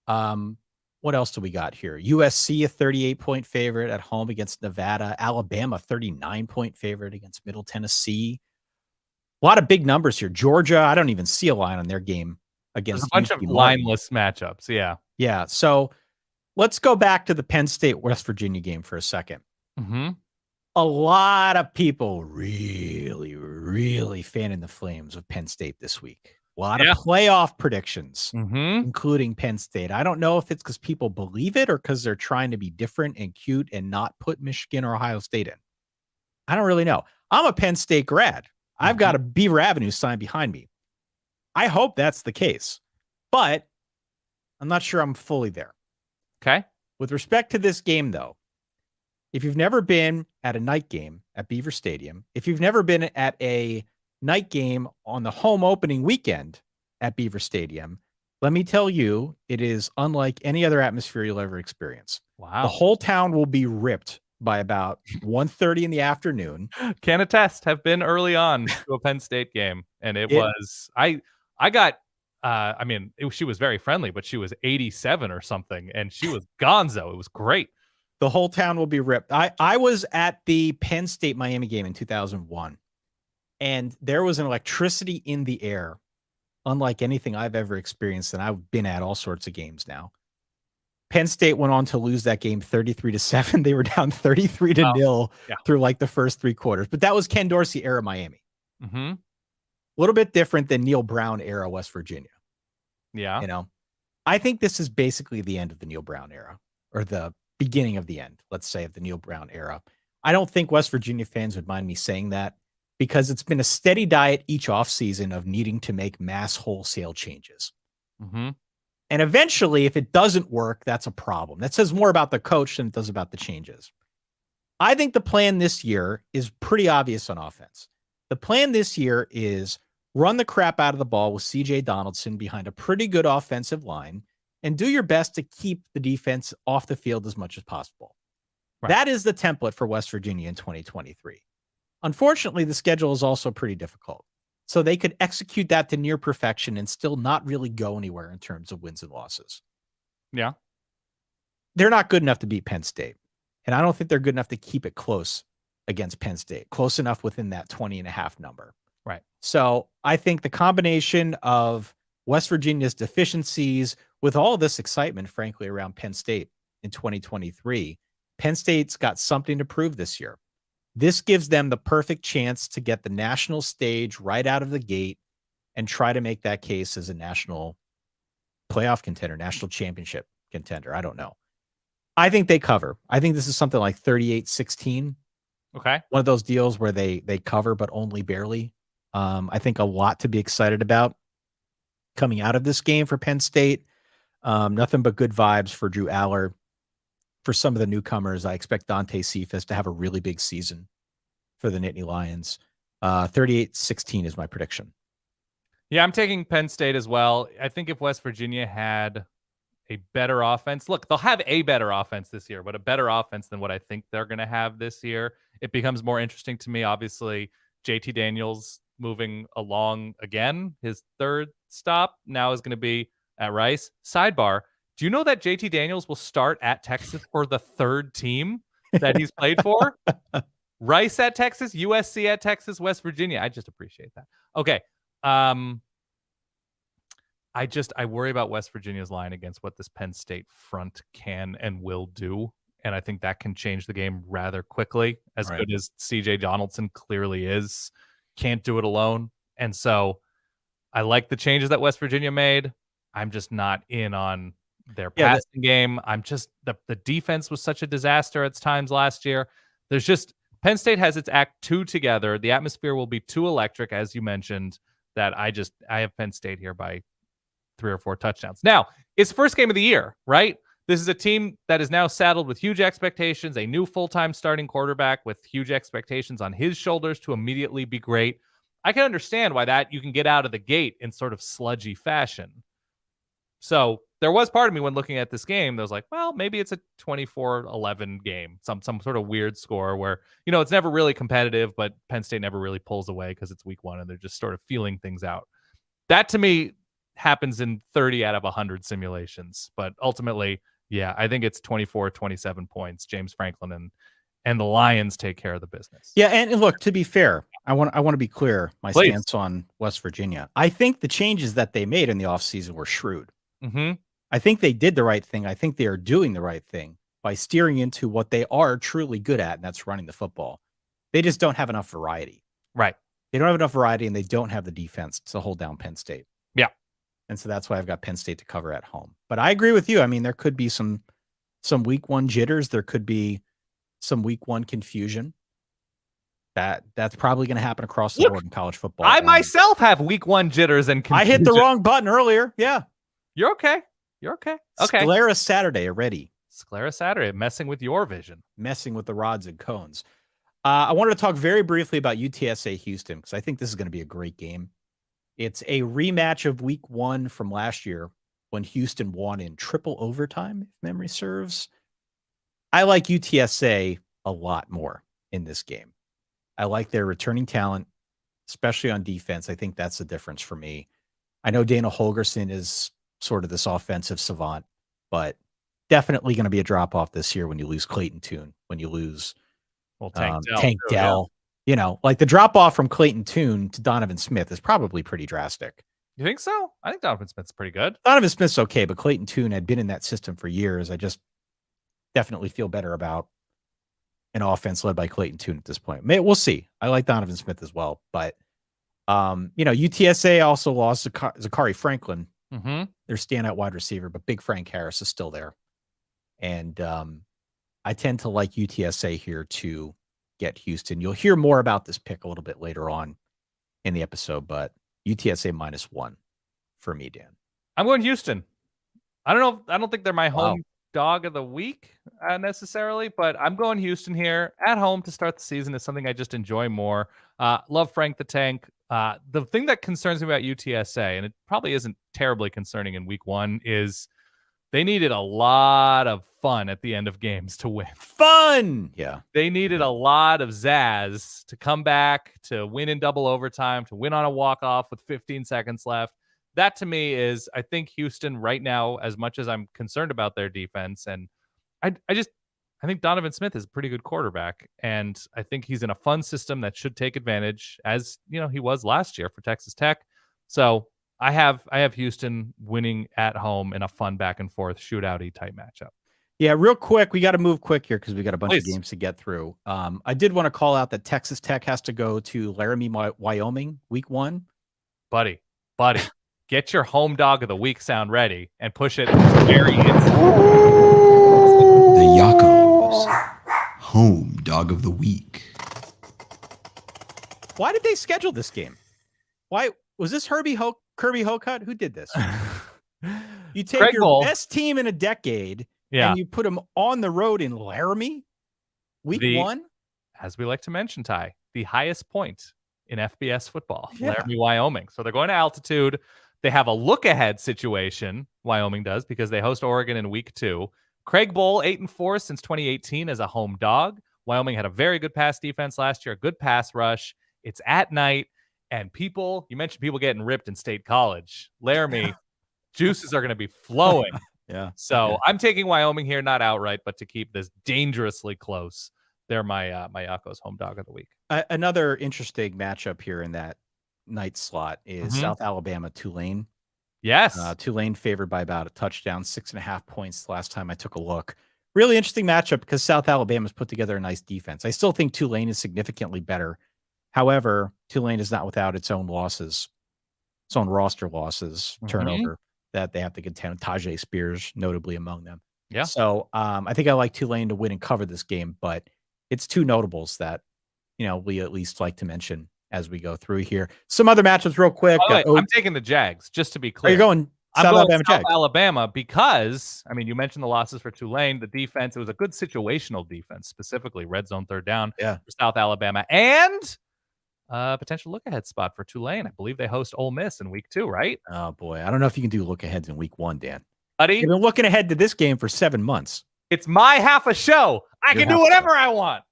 What else do we got here? USC, a 38-point favorite at home against Nevada. Alabama, 39-point favorite against Middle Tennessee. A lot of big numbers here. Georgia, I don't even see a line on their game against There's a bunch of lineless matchups. Yeah. Yeah. So let's go back to the Penn State West Virginia game for a second. Mm-hmm. A lot of people really fanning the flames of Penn State this week. A lot of playoff predictions, including Penn State. I don't know if it's because people believe it or because they're trying to be different and cute and not put Michigan or Ohio State in. I don't really know. I'm a Penn State grad. I've got a Beaver Avenue sign behind me. I hope that's the case, but I'm not sure I'm fully there. Okay. With respect to this game, though, if you've never been at a night game at Beaver Stadium, if you've never been at a night game on the home opening weekend at Beaver Stadium, let me tell you, it is unlike any other atmosphere you'll ever experience. Wow. The whole town will be ripped by about 1:30 in the afternoon. Can attest, have been early on to a Penn State game. And it was, I got, she was very friendly, but she was 87 or something. And she was gonzo. It was great. The whole town will be ripped. I was at the Penn State Miami game in 2001, and there was an electricity in the air unlike anything I've ever experienced. And I've been at all sorts of games now. Penn State went on to lose that game 33-7. They were down 33-0 through like the first 3 quarters. But that was Ken Dorsey era Miami. Mm-hmm. A little bit different than Neil Brown era West Virginia. Yeah. You know, I think this is basically the end of the Neil Brown era, or the beginning of the end, let's say, of the Neil Brown era. I don't think West Virginia fans would mind me saying that, because it's been a steady diet each offseason of needing to make mass wholesale changes. Mm-hmm. And eventually, if it doesn't work, that's a problem. That says more about the coach than it does about the changes. I think the plan this year is pretty obvious on offense. The plan this year is run the crap out of the ball with C.J. Donaldson behind a pretty good offensive line and do your best to keep the defense off the field as much as possible. Right. That is the template for West Virginia in 2023. Unfortunately, the schedule is also pretty difficult. So they could execute that to near perfection and still not really go anywhere in terms of wins and losses. Yeah. They're not good enough to beat Penn State. And I don't think they're good enough to keep it close against Penn State, close enough within that 20.5 number. Right. So I think the combination of West Virginia's deficiencies with all this excitement, frankly, around Penn State in 2023, Penn State's got something to prove this year. This gives them the perfect chance to get the national stage right out of the gate and try to make that case as a national playoff contender, national championship contender. I don't know. I think they cover. I think this is something like 38-16. Okay. One of those deals where they cover, but only barely. I think a lot to be excited about coming out of this game for Penn State. Nothing but good vibes for Drew Aller. For some of the newcomers, I expect Dante Cephas to have a really big season for the Nittany Lions. 38-16 is my prediction. Yeah, I'm taking Penn State as well. I think if West Virginia had a better offense, look, they'll have a better offense this year, but a better offense than what I think they're going to have this year. It becomes more interesting to me. Obviously, JT Daniels moving along again. His third stop now is going to be at Rice. Sidebar. Do you know that JT Daniels will start at Texas for the 3rd team that he's played for? Rice at Texas, USC at Texas, West Virginia. I just appreciate that. Okay. I I worry about West Virginia's line against what this Penn State front can and will do. And I think that can change the game rather quickly. As good as CJ Donaldson clearly is, can't do it alone. And so I like the changes that West Virginia made. I'm just not in on their passing game. I'm just the defense was such a disaster at times last year. There's just Penn State has its act two together. The atmosphere will be too electric, as you mentioned, that I have Penn State here by 3 or 4 touchdowns. Now, it's first game of the year, right? This is a team that is now saddled with huge expectations, a new full-time starting quarterback with huge expectations on his shoulders to immediately be great. I can understand why that you can get out of the gate in sort of sludgy fashion. So there was part of me when looking at this game that was like, well, maybe it's a 24-11 game, some sort of weird score where, it's never really competitive, but Penn State never really pulls away because it's week 1 and they're just sort of feeling things out. That to me happens in 30 out of 100 simulations. But ultimately, yeah, I think it's 24-27 points. James Franklin and the Lions take care of the business. Yeah, and look, to be fair, I want to be clear, my stance on West Virginia. I think the changes that they made in the offseason were shrewd. Mm-hmm. I think they did the right thing. I think they are doing the right thing by steering into what they are truly good at, and that's running the football. They just don't have enough variety. Right. They don't have enough variety, and they don't have the defense to hold down Penn State. Yeah. And so that's why I've got Penn State to cover at home. But I agree with you. I mean, there could be some week 1 jitters. There could be some week 1 confusion. That's probably going to happen across the board in college football. I myself have week 1 jitters and confusion. I hit the wrong button earlier. Yeah. You're okay. Okay. Sclera Saturday already. Sclera Saturday, messing with your vision. Messing with the rods and cones. I wanted to talk very briefly about UTSA Houston because I think this is going to be a great game. It's a rematch of week 1 from last year when Houston won in triple overtime, if memory serves. I like UTSA a lot more in this game. I like their returning talent, especially on defense. I think that's the difference for me. I know Dana Holgorsen is sort of this offensive savant, but definitely going to be a drop-off this year when you lose Clayton Tune, when you lose Tank Dell. Yeah. Like the drop-off from Clayton Tune to Donovan Smith is probably pretty drastic. You think so? I think Donovan Smith's pretty good. Donovan Smith's okay, but Clayton Tune had been in that system for years. I just definitely feel better about an offense led by Clayton Tune at this point. We'll see. I like Donovan Smith as well, but UTSA also lost Zachary Franklin, their standout wide receiver, but Big Frank Harris is still there. And I tend to like UTSA here to get Houston. You'll hear more about this pick a little bit later on in the episode, but UTSA -1 for me, Dan. I'm going Houston. I don't think they're my home dog of the week necessarily, but I'm going Houston here at home to start the season. Is something I just enjoy more. Love Frank the Tank. The thing that concerns me about UTSA, and it probably isn't terribly concerning in week 1, is they needed a lot of fun at the end of games to win. Fun! Yeah. They needed a lot of zazz to come back, to win in double overtime, to win on a walk-off with 15 seconds left. That to me is, I think Houston right now, as much as I'm concerned about their defense, and I think Donovan Smith is a pretty good quarterback, and I think he's in a fun system that should take advantage, as he was last year for Texas Tech. So I have Houston winning at home in a fun back and forth shootout-y type matchup. Yeah, real quick, we got to move quick here because we got a bunch of games to get through. I did want to call out that Texas Tech has to go to Laramie, Wyoming, week 1. Buddy, get your home dog of the week sound ready and push it very inside. The Yakos home dog of the week. Why did they schedule this game? Why was this Kirby Hocutt? Who did this? You take Craig your Bowl. best team in a decade and you put them on the road in Laramie, week 1? As we like to mention, Ty, the highest point in FBS football, Laramie, Wyoming. So they're going to altitude. They have a look-ahead situation, Wyoming does, because they host Oregon in week 2. Craig Bowl, 8-4 since 2018 as a home dog. Wyoming had a very good pass defense last year, a good pass rush. It's at night, and you mentioned people getting ripped in State College. Laramie, juices are going to be flowing. Yeah. So I'm taking Wyoming here, not outright, but to keep this dangerously close. They're my Yakos home dog of the week. Another interesting matchup here in that night slot is South Alabama Tulane. Yes. Tulane favored by about a touchdown, 6.5 points last time I took a look. Really interesting matchup because South Alabama's put together a nice defense. I still think Tulane is significantly better. However, Tulane is not without its own losses, its own roster losses, turnover that they have to contend with, Tajay Spears notably among them. Yeah. So I think I like Tulane to win and cover this game, but it's two notables that, we at least like to mention as we go through here. Some other matchups real quick. I'm taking the Jags, just to be clear. Are you going South Alabama because, you mentioned the losses for Tulane, the defense. It was a good situational defense, specifically red zone third down for South Alabama. And potential look-ahead spot for Tulane. I believe they host Ole Miss in week 2, right? Oh, boy. I don't know if you can do look-aheads in week 1, Dan. Buddy, you've been looking ahead to this game for 7 months. It's my half a show. I can do whatever I want.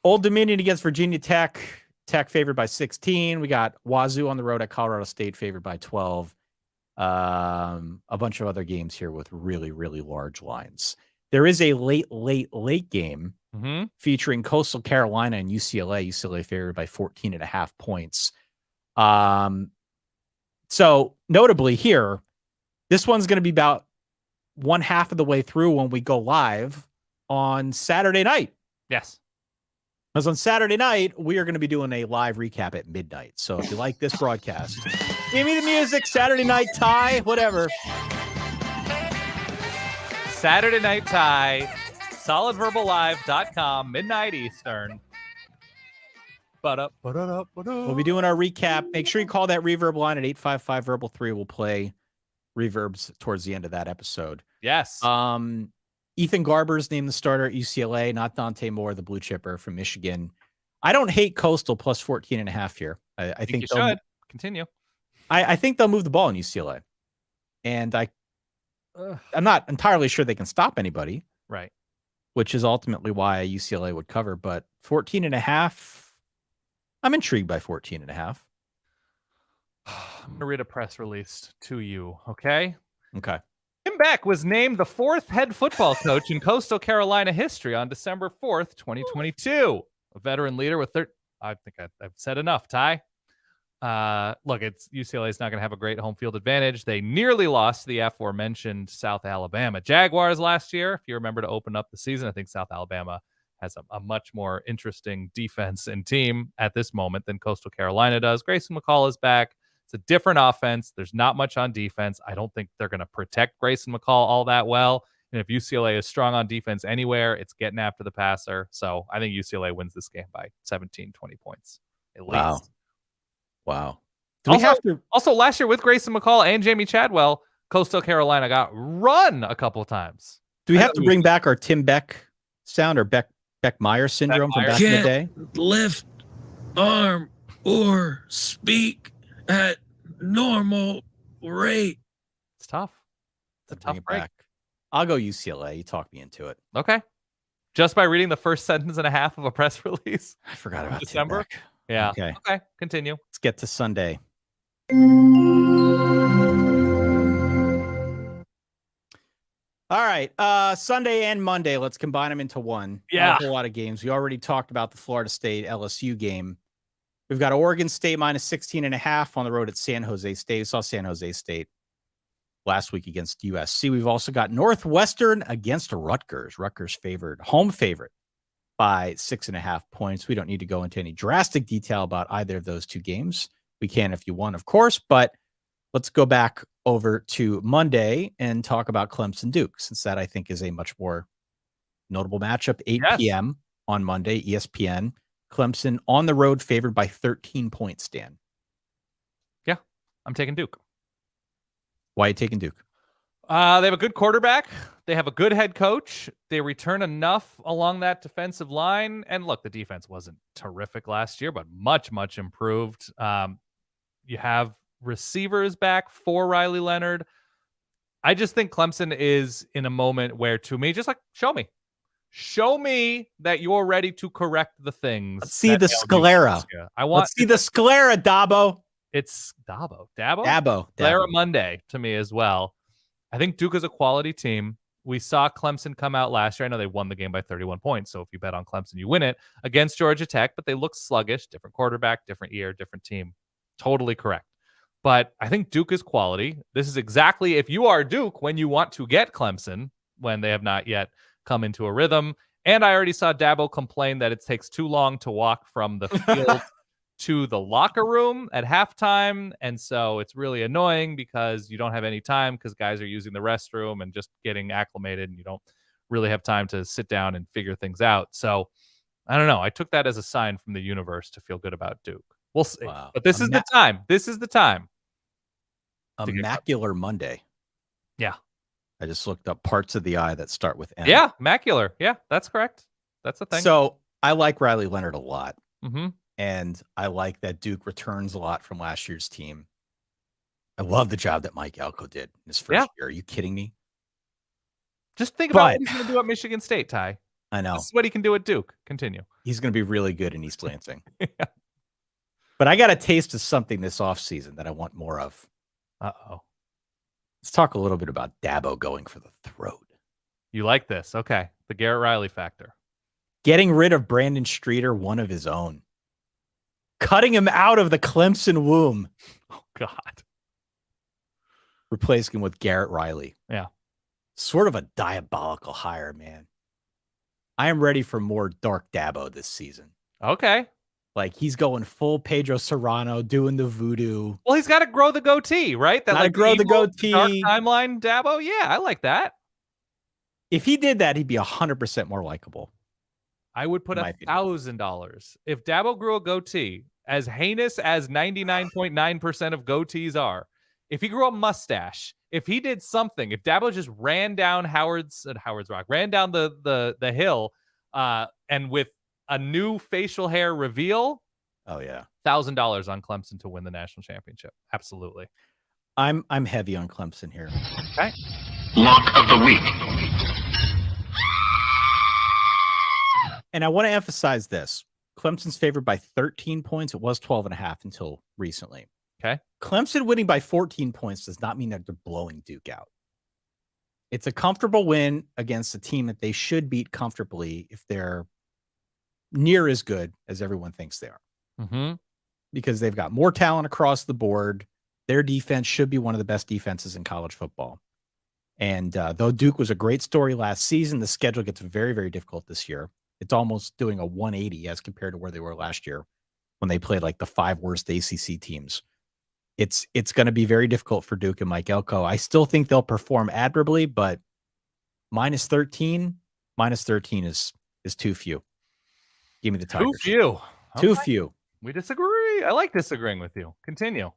Old Dominion against Virginia Tech. Tech favored by 16. We got Wazoo on the road at Colorado State favored by 12. A bunch of other games here with really, really large lines. There is a late game featuring Coastal Carolina and UCLA. UCLA favored by 14.5 points. So notably here, this one's going to be about one half of the way through when we go live on Saturday night. Yes. Because on Saturday night, we are going to be doing a live recap at midnight. So if you like this broadcast, give me the music, Saturday Night Tie, whatever. Saturday Night Tie, solidverballive.com, midnight Eastern. We'll be doing our recap. Make sure you call that reverb line at 855-VERBAL-3. We'll play reverbs towards the end of that episode. Yes. Ethan Garber's named the starter at UCLA, not Dante Moore, the blue chipper from Michigan. I don't hate Coastal plus 14.5 here. I think you should continue. I think they'll move the ball in UCLA. And I'm not entirely sure they can stop anybody. Right. Which is ultimately why UCLA would cover. But 14.5, I'm intrigued by 14.5. I'm going to read a press release to you, okay? Okay. Tim Beck was named the 4th head football coach in Coastal Carolina history on December 4th, 2022. A veteran leader with I think I've said enough, Ty. Look, UCLA is not going to have a great home field advantage. They nearly lost to the aforementioned South Alabama Jaguars last year. If you remember, to open up the season, I think South Alabama has a much more interesting defense and team at this moment than Coastal Carolina does. Grayson McCall is back. It's a different offense. There's not much on defense. I don't think they're going to protect Grayson McCall all that well. And if UCLA is strong on defense anywhere, it's getting after the passer. So I think UCLA wins this game by 17, 20 points at least. Wow. Also, last year with Grayson McCall and Jamie Chadwell, Coastal Carolina got run a couple of times. Do we have to bring back our Tim Beck sound or Beck Meyer syndrome from back in the day? Lift arm or speak at normal rate. It's tough. It's a tough break. I'll go UCLA. You talked me into it. Okay. Just by reading the first sentence and a half of a press release. I forgot about December. Yeah. Okay. Continue. Let's get to Sunday. All right. Sunday and Monday. Let's combine them into one. Yeah. A lot of games. We already talked about the Florida State LSU game. We've got Oregon State minus 16.5 on the road at San Jose State. We saw San Jose State last week against USC. We've also got Northwestern against Rutgers. Rutgers home favorite by 6.5 points. We don't need to go into any drastic detail about either of those two games. We can if you want, of course, but let's go back over to Monday and talk about Clemson Duke, since that I think is a much more notable matchup. 8 p.m. on Monday, ESPN. Clemson on the road favored by 13 points, Dan. Yeah, I'm taking Duke. Why are you taking Duke? They have a good quarterback. They have a good head coach. They return enough along that defensive line. And look, the defense wasn't terrific last year, but much, much improved. You have receivers back for Riley Leonard. I just think Clemson is in a moment where, to me, just like, show me that you're ready to correct the things. Let's see the sclera. Let's see the sclera, Dabo. It's Dabo. Sclera Monday to me as well. I think Duke is a quality team. We saw Clemson come out last year. I know they won the game by 31 points. So if you bet on Clemson, you win it against Georgia Tech, but they look sluggish, different quarterback, different year, different team. Totally correct. But I think Duke is quality. This is exactly if you are Duke when you want to get Clemson when they have not yet come into a rhythm. And I already saw Dabo complain that it takes too long to walk from the field to the locker room at halftime. And so it's really annoying because you don't have any time because guys are using the restroom and just getting acclimated and you don't really have time to sit down and figure things out. So I don't know. I took that as a sign from the universe to feel good about Duke. We'll see. Wow. But this is the time. This is the time. A macular Monday. Yeah. I just looked up parts of the eye that start with M. Yeah, macular. Yeah, that's correct. That's a thing. So I like Riley Leonard a lot. Mm-hmm. And I like that Duke returns a lot from last year's team. I love the job that Mike Elko did in his first year. Are you kidding me? Just think about what he's going to do at Michigan State, Ty. I know. This is what he can do at Duke. Continue. He's going to be really good in East Lansing. Yeah. But I got a taste of something this offseason that I want more of. Uh-oh. Let's talk a little bit about Dabo going for the throat. You like this. Okay. The Garrett Riley factor. Getting rid of Brandon Streeter, one of his own. Cutting him out of the Clemson womb. Oh, God. Replacing him with Garrett Riley. Yeah. Sort of a diabolical hire, man. I am ready for more dark Dabo this season. Okay. Like he's going full Pedro Serrano, doing the voodoo. Well, he's got to grow the goatee, right? That like grow the goatee. Dark timeline Dabo. Yeah, I like that. If he did that, he'd be 100% more likable. I would put $1,000 if Dabo grew a goatee, as heinous as 99.9% of goatees are. If he grew a mustache, if he did something, if Dabo just ran down Howard's Rock, ran down the hill, and with a new facial hair reveal, oh yeah, $1,000 on Clemson to win the national championship. Absolutely. I'm heavy on Clemson here. Okay. Lock of the week. And I want to emphasize this. Clemson's favored by 13 points. It was 12.5 until recently. Okay. Clemson winning by 14 points does not mean that they're blowing Duke out. It's a comfortable win against a team that they should beat comfortably if they're near as good as everyone thinks they are. Mm-hmm. Because they've got more talent across the board. Their defense should be one of the best defenses in college football. And though Duke was a great story last season, the schedule gets very, very difficult this year. It's almost doing a 180 as compared to where they were last year when they played like the 5 worst ACC teams. It's going to be very difficult for Duke and Mike Elko. I still think they'll perform admirably, but minus 13 is too few. Give me the Tigers. Too few. Too few. We disagree. I like disagreeing with you. Continue.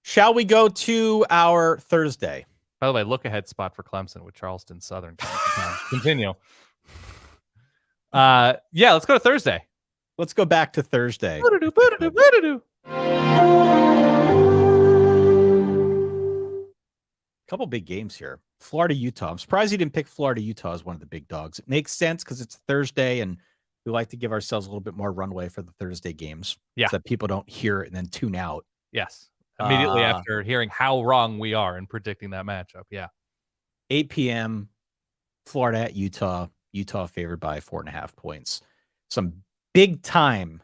Shall we go to our Thursday? By the way, look ahead spot for Clemson with Charleston Southern. Continue. Yeah, let's go to Thursday. Let's go back to Thursday. Couple big games here. Florida, Utah. I'm surprised you didn't pick Florida, Utah as one of the big dogs. It makes sense because it's Thursday and we like to give ourselves a little bit more runway for the Thursday games. Yeah. So that people don't hear it and then tune out. Yes. Immediately after hearing how wrong we are in predicting that matchup. Yeah. 8 p.m. Florida at Utah. Utah favored by 4.5 points. Some big time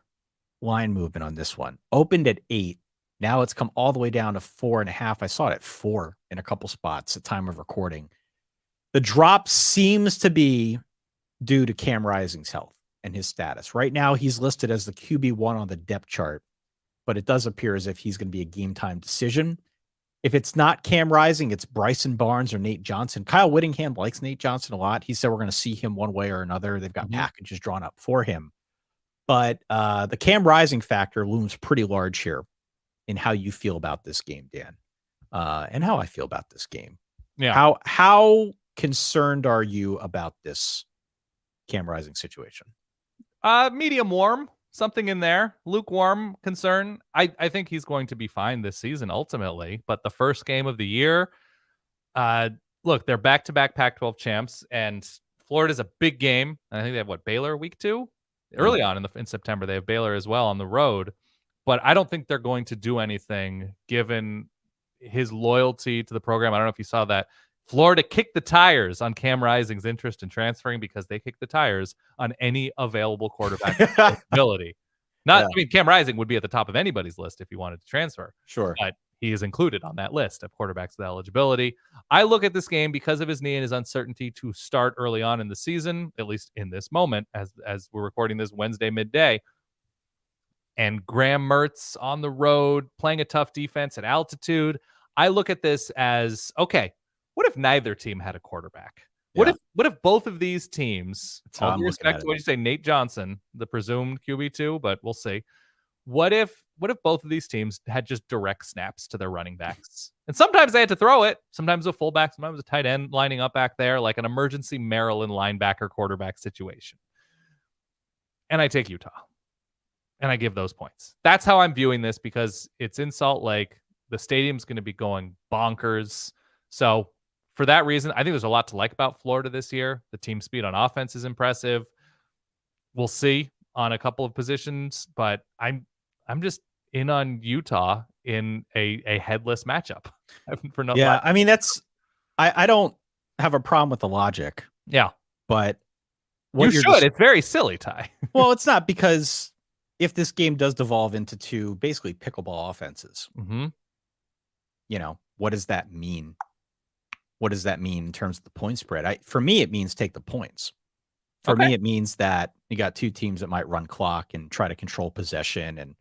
line movement on this one. Opened at 8. Now it's come all the way down to 4.5. I saw it at 4 in a couple spots at time of recording. The drop seems to be due to Cam Rising's health and his status. Right now, he's listed as the QB1 on the depth chart, but it does appear as if he's going to be a game time decision. If it's not Cam Rising, it's Bryson Barnes or Nate Johnson. Kyle Whittingham likes Nate Johnson a lot. He said we're going to see him one way or another. They've got packages drawn up for him. But the Cam Rising factor looms pretty large here in how you feel about this game, Dan, and how I feel about this game. Yeah. How concerned are you about this Cam Rising situation? Medium warm. Something in there, lukewarm concern. I think he's going to be fine this season ultimately, but the first game of the year, look, they're back-to-back Pac-12 champs, and Florida's a big game. I think they have Baylor week 2 early on in September. They have Baylor as well on the road, but I don't think they're going to do anything given his loyalty to the program. I don't know if you saw that. Florida kicked the tires on Cam Rising's interest in transferring because they kicked the tires on any available quarterback ability. I mean, Cam Rising would be at the top of anybody's list if you wanted to transfer. Sure. But he is included on that list of quarterbacks with eligibility. I look at this game because of his knee and his uncertainty to start early on in the season, at least in this moment, as we're recording this Wednesday midday. And Graham Mertz on the road, playing a tough defense at altitude. I look at this as, okay, what if neither team had a quarterback? What if both of these teams, all due respect to what you say, Nate Johnson, the presumed QB2, but we'll see. What if both of these teams had just direct snaps to their running backs? And sometimes they had to throw it. Sometimes a fullback, sometimes a tight end lining up back there, like an emergency Maryland linebacker quarterback situation. And I take Utah. And I give those points. That's how I'm viewing this because it's in Salt Lake. The stadium's going to be going bonkers. So for that reason, I think there's a lot to like about Florida this year. The team speed on offense is impressive. We'll see on a couple of positions, but I'm just in on Utah in a headless matchup. I mean, I don't have a problem with the logic. Yeah. But you should. It's very silly, Ty. Well, it's not, because if this game does devolve into two basically pickleball offenses, what does that mean? What does that mean in terms of the point spread? For me, it means take the points. For me, it means that you got two teams that might run clock and try to control possession and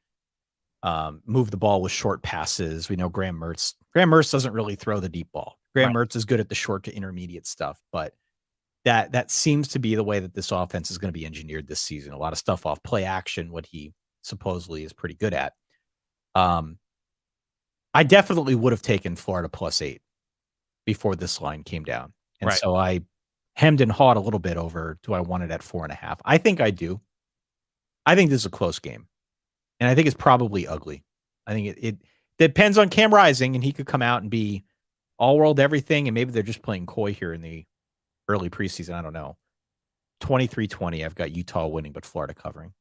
move the ball with short passes. We know Graham Mertz doesn't really throw the deep ball. Graham Mertz is good at the short to intermediate stuff, but that seems to be the way that this offense is going to be engineered this season. A lot of stuff off play action, what he supposedly is pretty good at. I definitely would have taken Florida +8 before this line came down. And so I hemmed and hawed a little bit over, do I want it at 4.5? I think I do. I think this is a close game. And I think it's probably ugly. I think it depends on Cam Rising, and he could come out and be all world everything, and maybe they're just playing coy here in the early preseason. I don't know. 23-20. I've got Utah winning, but Florida covering.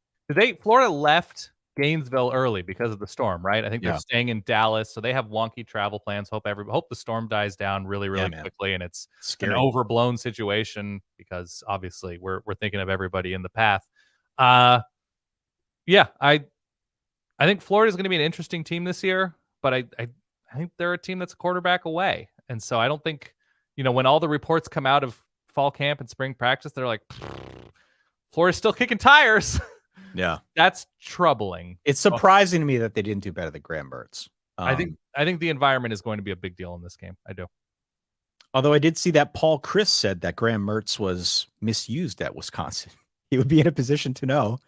Florida left Gainesville early because of the storm, right? I think they're staying in Dallas, so they have wonky travel plans. Hope the storm dies down really quickly, and it's an overblown situation because obviously we're thinking of everybody in the path. I think Florida is going to be an interesting team this year, but I think they're a team that's a quarterback away, and so I don't think when all the reports come out of fall camp and spring practice, they're like, Florida's still kicking tires. Yeah, that's troubling. It's surprising to me that they didn't do better than Graham Mertz. I think the environment is going to be a big deal in this game. I do. Although I did see that Paul Chris said that Graham Mertz was misused at Wisconsin. He would be in a position to know.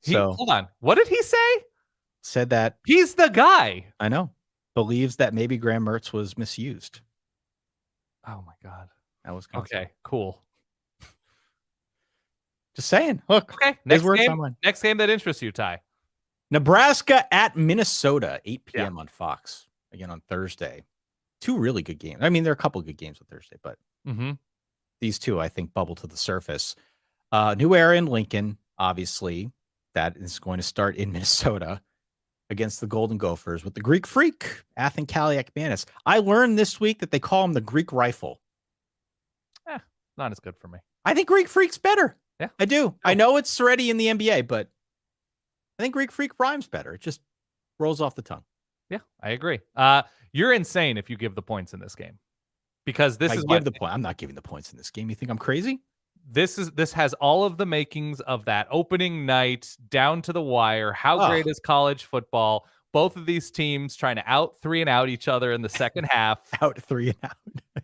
Hold on. What did he say? Said that he's the guy. I know. Believes that maybe Graham Mertz was misused. Oh my God. That was okay. Cool. Just saying. Look. Okay. Next game that interests you, Ty. Nebraska at Minnesota, 8 p.m. on Fox. Again on Thursday. Two really good games. I mean, there are a couple of good games on Thursday, but these two, I think, bubble to the surface. New era in Lincoln, obviously. That is going to start in Minnesota against the Golden Gophers with the Greek Freak, Athan Kaliakmanis. I learned this week that they call him the Greek Rifle. Not as good for me. I think Greek Freak's better. Yeah, I do. Oh. I know it's already in the NBA, but I think Greek Freak rhymes better. It just rolls off the tongue. Yeah, I agree. You're insane if you give the points in this game, because I'm not giving the points in this game. You think I'm crazy? This has all of the makings of that opening night down to the wire. How great is college football? Both of these teams trying to out 3 and out each other in the second half. Out 3 and out.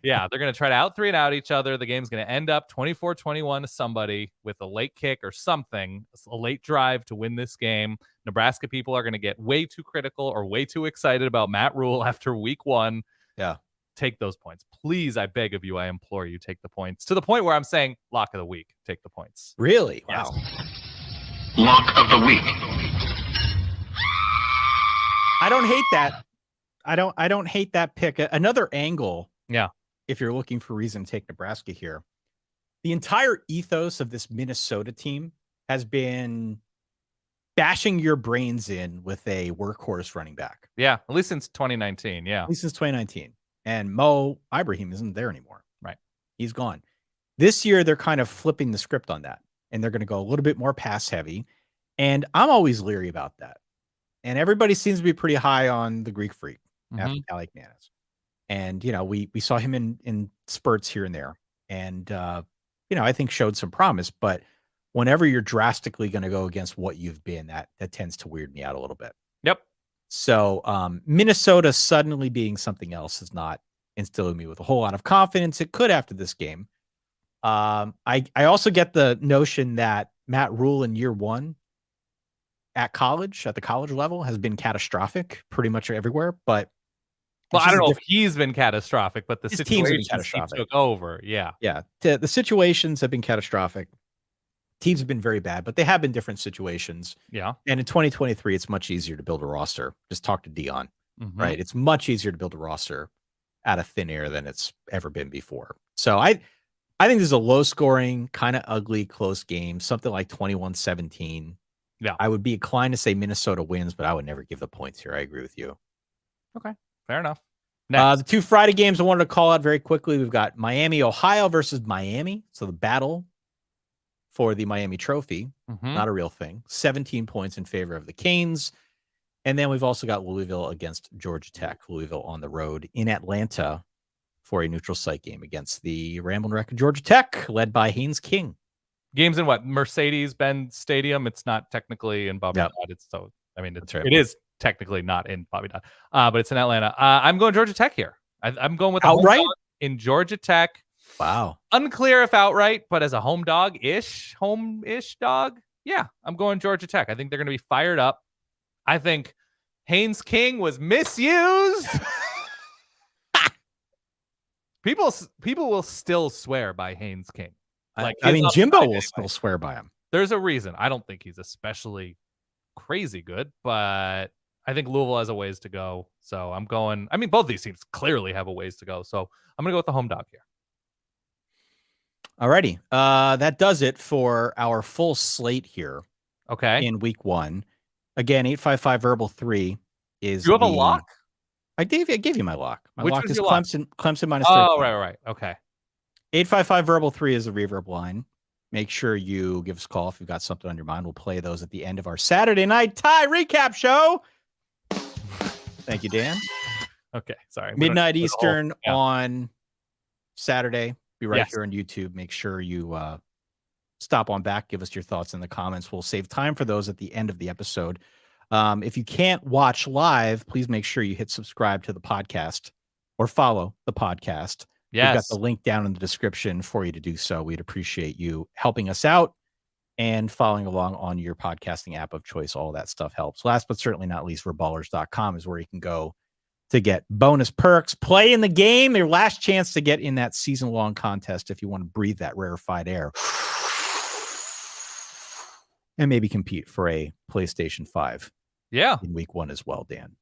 Yeah, they're going to try to out 3 and out each other. The game's going to end up 24-21 to somebody with a late kick or something, a late drive to win this game. Nebraska people are going to get way too critical or way too excited about Matt Rule after week 1. Yeah. Take those points. Please, I beg of you, I implore you, take the points. To the point where I'm saying lock of the week. Take the points. Really? Yes. Wow. Lock of the week. I don't hate that. I don't hate that pick. Another angle. Yeah. If you're looking for reason to take Nebraska here, the entire ethos of this Minnesota team has been bashing your brains in with a workhorse running back. Yeah. At least since 2019. Yeah. At least since 2019. And Mo Ibrahim isn't there anymore. Right. He's gone. This year, they're kind of flipping the script on that. And they're going to go a little bit more pass heavy. And I'm always leery about that. And everybody seems to be pretty high on the Greek Freak, Alec Nanis. And, we saw him in spurts here and there. And, I think showed some promise. But whenever you're drastically going to go against what you've been, that tends to weird me out a little bit. Yep. So Minnesota suddenly being something else is not instilling me with a whole lot of confidence. It could after this game. I also get the notion that Matt Rule in year one at the college level has been catastrophic pretty much everywhere. But I don't know if he's been catastrophic, but the situations he took over. Yeah. Yeah. The situations have been catastrophic. Teams have been very bad, but they have been different situations. Yeah. And in 2023, it's much easier to build a roster. Just talk to Dion, right? It's much easier to build a roster out of thin air than it's ever been before. So I think this is a low scoring, kind of ugly, close game, something like 21-17. Yeah. I would be inclined to say Minnesota wins, but I would never give the points here. I agree with you. Okay. Fair enough. The two Friday games I wanted to call out very quickly. We've got Miami, Ohio versus Miami. So the battle for the Miami Trophy, not a real thing. 17 points in favor of the Canes. And then we've also got Louisville against Georgia Tech. Louisville on the road in Atlanta for a neutral site game against the Ramblin' Wreck of Georgia Tech, led by Haynes King. Games in what? Mercedes-Benz Stadium. It's not technically in Bobby Dodd. It is technically not in Bobby Dodd, but it's in Atlanta. I'm going Georgia Tech here. I'm going with outright in Georgia Tech. Wow. Unclear if outright, but as a home dog-ish dog. Yeah, I'm going Georgia Tech. I think they're going to be fired up. I think Haynes King was misused. People will still swear by Haynes King. Jimbo will still swear by him. There's a reason. I don't think he's especially crazy good, but I think Louisville has a ways to go. So I'm going. Both these teams clearly have a ways to go. So I'm going to go with the home dog here. Alrighty. That does it for our full slate here. Okay. In week one. Again, 855 Verbal 3 is. You have a lock? I gave you my lock. My Which lock was is your Clemson minus 13. Oh, right. Okay. 855 Verbal 3 is a reverb line. Make sure you give us a call if you've got something on your mind. We'll play those at the end of our Saturday night tie recap show. Thank you, Dan. Okay, sorry. Midnight Eastern on Saturday. Be right here on YouTube. Make sure you stop on back. Give us your thoughts in the comments. We'll save time for those at the end of the episode. If you can't watch live, please make sure you hit subscribe to the podcast or follow the podcast. Yes. We've got the link down in the description for you to do so. We'd appreciate you helping us out and following along on your podcasting app of choice. All that stuff helps. Last but certainly not least, we'reballers.com is where you can go to get bonus perks, play in the game, your last chance to get in that season-long contest if you want to breathe that rarefied air. And maybe compete for a PlayStation 5 in week one as well, Dan.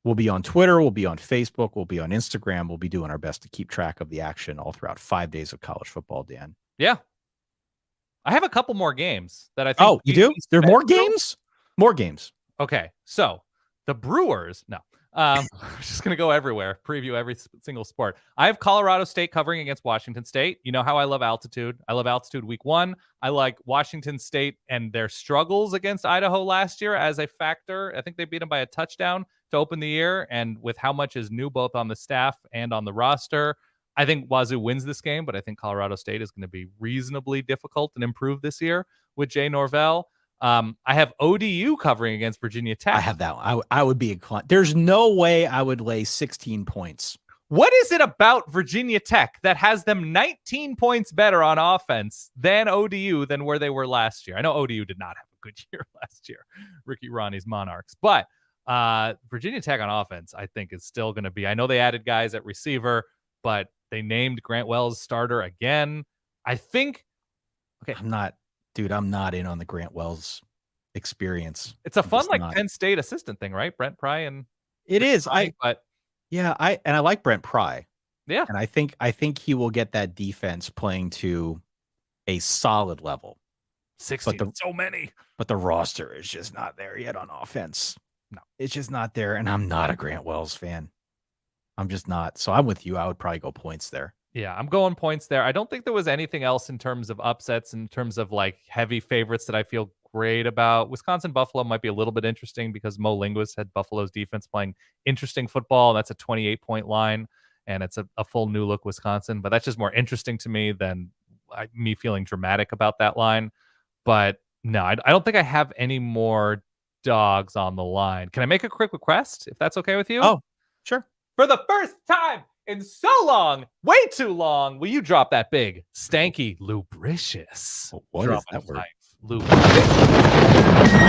We'll be on Twitter. We'll be on Facebook. We'll be on Instagram. We'll be doing our best to keep track of the action all throughout 5 days of college football, Dan. Yeah. I have a couple more games that I think. Oh, you do? There are more games? More games. Okay. So the Brewers, no. I'm just going to go everywhere, preview every single sport. I have Colorado State covering against Washington State. You know how I love altitude. I love altitude week one. I like Washington State and their struggles against Idaho last year as a factor. I think they beat them by a touchdown to open the year. And with how much is new both on the staff and on the roster, I think Wazoo wins this game, but I think Colorado State is going to be reasonably difficult and improved this year with Jay Norvell. I have ODU covering against Virginia Tech. I have that one. I would be inclined. There's no way I would lay 16 points. What is it about Virginia Tech that has them 19 points better on offense than ODU than where they were last year? I know ODU did not have a good year last year, Ricky Ronnie's Monarchs, but Virginia Tech on offense, I think, is still going to be. I know they added guys at receiver, but they named Grant Wells starter again. I think. Okay, I'm not in on the Grant Wells experience. It's a fun Penn State assistant thing, right? Brent Pry and it is. Pry, I like Brent Pry. Yeah, and I think he will get that defense playing to a solid level. 60, so many, but the roster is just not there yet on offense. No, it's just not there, and I'm not a Grant Wells fan. I'm just not. So I'm with you. I would probably go points there. Yeah, I'm going points there. I don't think there was anything else in terms of upsets, in terms of like heavy favorites that I feel great about. Wisconsin Buffalo might be a little bit interesting because Mo Linguist had Buffalo's defense playing interesting football. That's a 28-point line, and it's a full new look Wisconsin. But that's just more interesting to me than me feeling dramatic about that line. But no, I don't think I have any more dogs on the line. Can I make a quick request, if that's okay with you? Oh, sure. For the first time in so long, way too long, will you drop that big, stanky, lubricious? What drop is that word?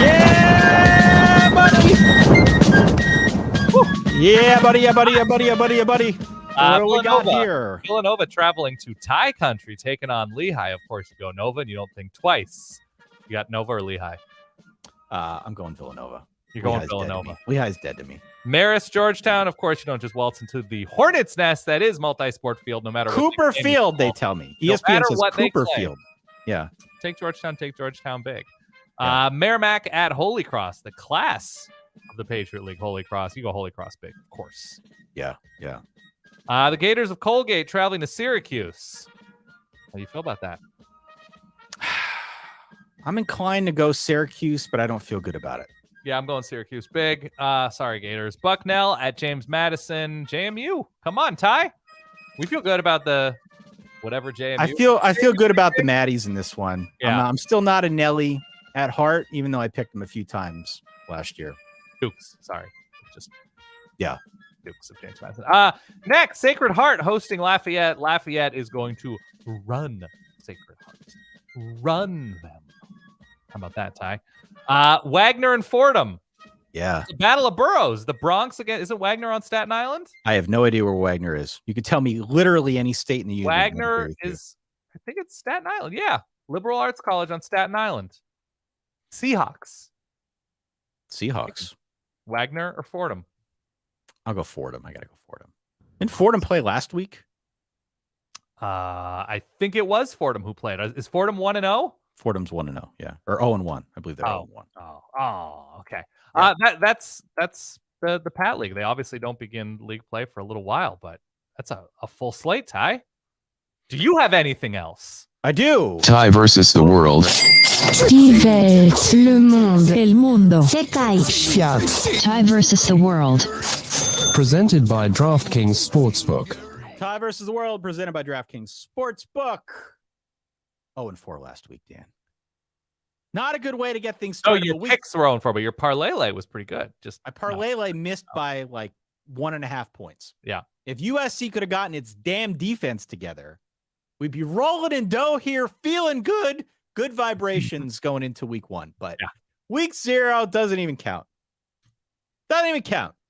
Yeah, buddy. Yeah, buddy. Yeah, buddy. Yeah, buddy. Yeah, buddy. Yeah, buddy. What do we got here? Villanova traveling to Tie Country, taking on Lehigh. Of course, you go Nova, and you don't think twice. You got Nova or Lehigh? I'm going Villanova. You're going Villanova. Lehigh's dead to me. Marist, Georgetown. Of course, you don't just waltz into the Hornets' nest that is multi-sport field, no matter Cooper Field, they tell me. ESPN says Cooper Field. Yeah. Take Georgetown big. Yeah. Merrimack at Holy Cross, the class of the Patriot League. Holy Cross. You go Holy Cross big, of course. Yeah, yeah. The Gators of Colgate traveling to Syracuse. How do you feel about that? I'm inclined to go Syracuse, but I don't feel good about it. Yeah, I'm going Syracuse big. Sorry, Gators. Bucknell at James Madison. JMU. Come on, Ty. We feel good about the whatever JMU. I feel good about the Maddies in this one. Yeah. I'm still not a Nelly at heart, even though I picked them a few times last year. Dukes. Sorry. Yeah. Dukes of James Madison. Next, Sacred Heart hosting Lafayette. Lafayette is going to run Sacred Heart. Run them. How about that, Ty? Wagner and Fordham. Yeah. It's a battle of boroughs. The Bronx again. Isn't Wagner on Staten Island? I have no idea where Wagner is. You could tell me literally any state in the union. Wagner is, I think it's Staten Island. Yeah. Liberal Arts College on Staten Island. Seahawks. Wagner or Fordham? I'll go Fordham. I got to go Fordham. Didn't Fordham play last week? I think it was Fordham who played. Is Fordham 1-0? Fordham's 1-0, yeah. Or 0-1. I believe they're 0-1. Okay. Yeah. That's the Pat League. They obviously don't begin league play for a little while, but that's a full slate, Ty. Do you have anything else? I do. Ty versus the world. Diverse, le monde, el mundo, sekai, świat. Ty versus the world. Presented by DraftKings Sportsbook. Ty versus the world, presented by DraftKings Sportsbook. 0-4 last week, Dan. Not a good way to get things started. Oh, your picks were 0-4, but your parlay was pretty good. My parlay missed by like 1.5 points. Yeah. If USC could have gotten its damn defense together, we'd be rolling in dough here, feeling good. Good vibrations going into week 1. But week 0 doesn't even count.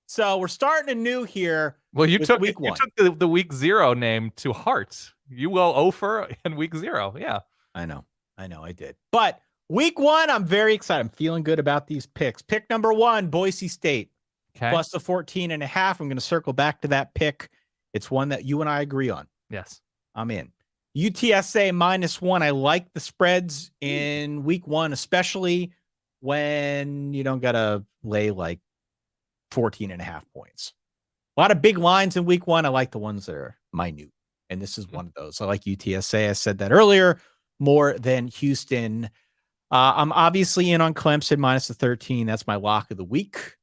So we're starting anew here. Well, you took week 1. You took the week 0 name to heart. You go 0-4 in week 0. Yeah. I know, I did. But week 1, I'm very excited. I'm feeling good about these picks. Pick number 1, Boise State. Okay. Plus the 14.5. I'm going to circle back to that pick. It's one that you and I agree on. Yes. I'm in. UTSA -1. I like the spreads in week 1, especially when you don't got to lay like 14.5 points. A lot of big lines in week 1. I like the ones that are minute. And this is one of those. I like UTSA. I said that earlier, more than Houston. I'm obviously in on Clemson -13. That's my lock of the week.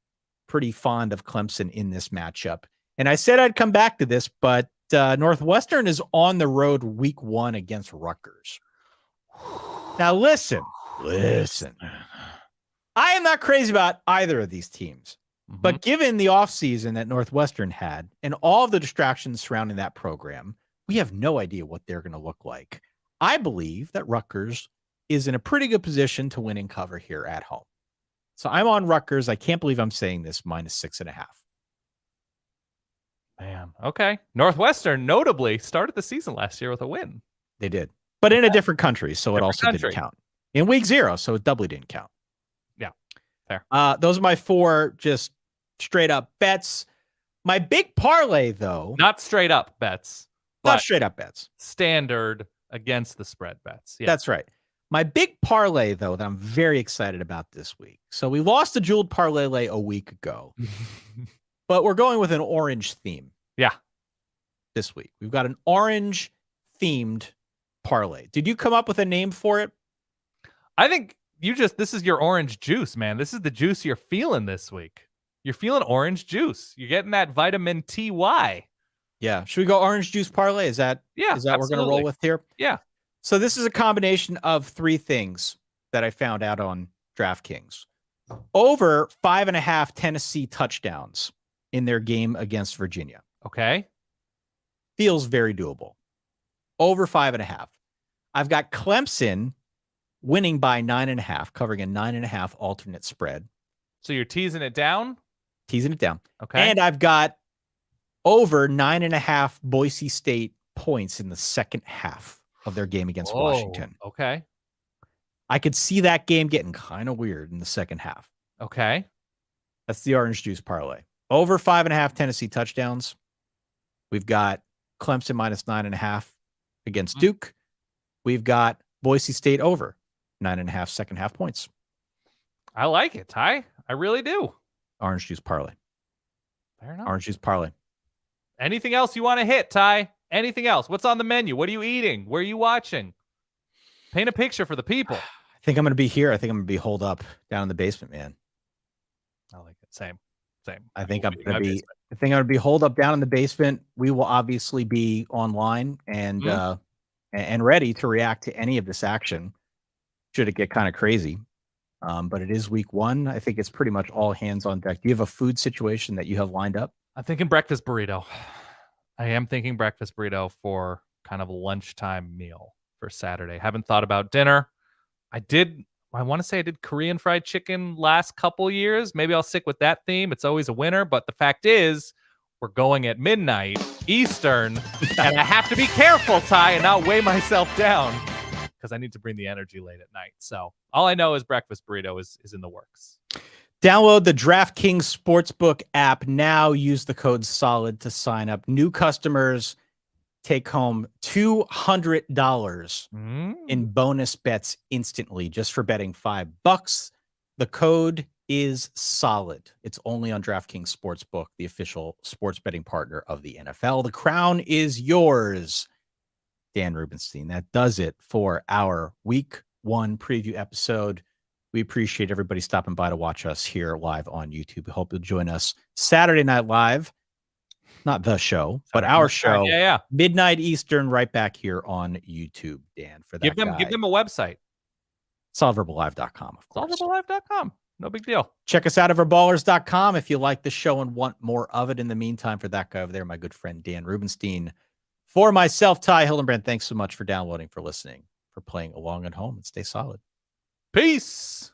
Pretty fond of Clemson in this matchup. And I said I'd come back to this, but Northwestern is on the road week 1 against Rutgers. Now, listen. I am not crazy about either of these teams. Mm-hmm. But given the offseason that Northwestern had and all of the distractions surrounding that program, we have no idea what they're going to look like. I believe that Rutgers is in a pretty good position to win and cover here at home. So I'm on Rutgers. I can't believe I'm saying this -6.5. Man, okay. Northwestern notably started the season last year with a win. They did, but in a different country, so it also didn't count. In week 0, so it doubly didn't count. Yeah, fair. Those are my 4 just straight up bets. My big parlay, though. Not straight up bets. Not straight up bets. Standard against the spread bets. Yeah. That's right. My big parlay, though, that I'm very excited about this week. So we lost a jeweled parlay a week ago, but we're going with an orange theme. Yeah. this week. We've got an orange themed parlay. Did you come up with a name for it? I think this is your orange juice, man. This is the juice you're feeling this week. You're feeling orange juice. You're getting that vitamin TY. Yeah. Should we go orange juice parlay? Is that what we're going to roll with here? Yeah. So this is a combination of three things that I found out on DraftKings. Over 5.5 Tennessee touchdowns in their game against Virginia. Okay. Feels very doable. Over 5.5. I've got Clemson winning by 9.5, covering a 9.5 alternate spread. So you're teasing it down? Teasing it down. Okay. And I've got over 9.5 Boise State points in the second half of their game against Washington. Okay. I could see that game getting kind of weird in the second half. Okay. That's the orange juice parlay. Over 5.5 Tennessee touchdowns. We've got Clemson minus 9.5 against Duke. We've got Boise State over 9.5 second half points. I like it, Ty. I really do. Orange juice parlay. Fair enough. Orange juice parlay. Anything else you want to hit, Ty? Anything else? What's on the menu? What are you eating? Where are you watching? Paint a picture for the people. I think I'm going to be here. I think I'm going to be holed up down in the basement, man. I like it. Same. I think I'm going to be holed up down in the basement. We will obviously be online and ready to react to any of this action should it get kind of crazy. But it is week one. I think it's pretty much all hands on deck. Do you have a food situation that you have lined up? I'm thinking breakfast burrito. I am thinking breakfast burrito for kind of a lunchtime meal for Saturday. Haven't thought about dinner. I want to say I did Korean fried chicken last couple years. Maybe I'll stick with that theme. It's always a winner. But the fact is, we're going at midnight Eastern, and I have to be careful, Ty, and not weigh myself down because I need to bring the energy late at night. So all I know is breakfast burrito is in the works. Download the DraftKings Sportsbook app now. Use the code SOLID to sign up. New customers take home $200 in bonus bets instantly just for betting $5. The code is SOLID. It's only on DraftKings Sportsbook, the official sports betting partner of the NFL. The crown is yours, Dan Rubenstein. That does it for our week one preview episode. We appreciate everybody stopping by to watch us here live on YouTube. We hope you'll join us Saturday Night Live. Not the show, but our show. Yeah. Midnight Eastern, right back here on YouTube, Dan. For that, give them a website. SolidVerbalLive.com, of course. SolidVerbalLive.com. No big deal. Check us out at Verballers.com if you like the show and want more of it. In the meantime, for that guy over there, my good friend Dan Rubenstein. For myself, Ty Hildenbrand, thanks so much for downloading, for listening, for playing along at home, and stay solid. Peace.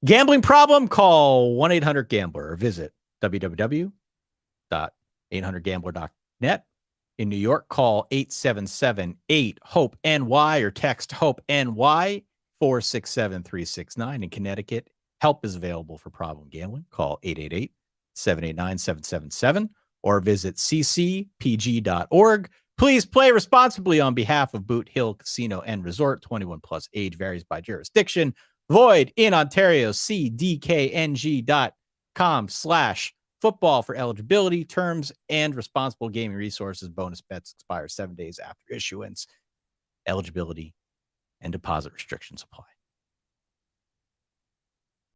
Gambling problem? Call 1-800-GAMBLER or visit www.800gambler.net. In New York, call 877-8-HOPE-NY or text HOPE-NY 467-369. In Connecticut, help is available for problem gambling. Call 888-789-777 or visit ccpg.org. Please play responsibly on behalf of Boot Hill Casino and Resort. 21 plus, age varies by jurisdiction. Void in Ontario. cdkng.com/football for eligibility, terms, and responsible gaming resources. Bonus bets expire 7 days after issuance. Eligibility and deposit restrictions apply.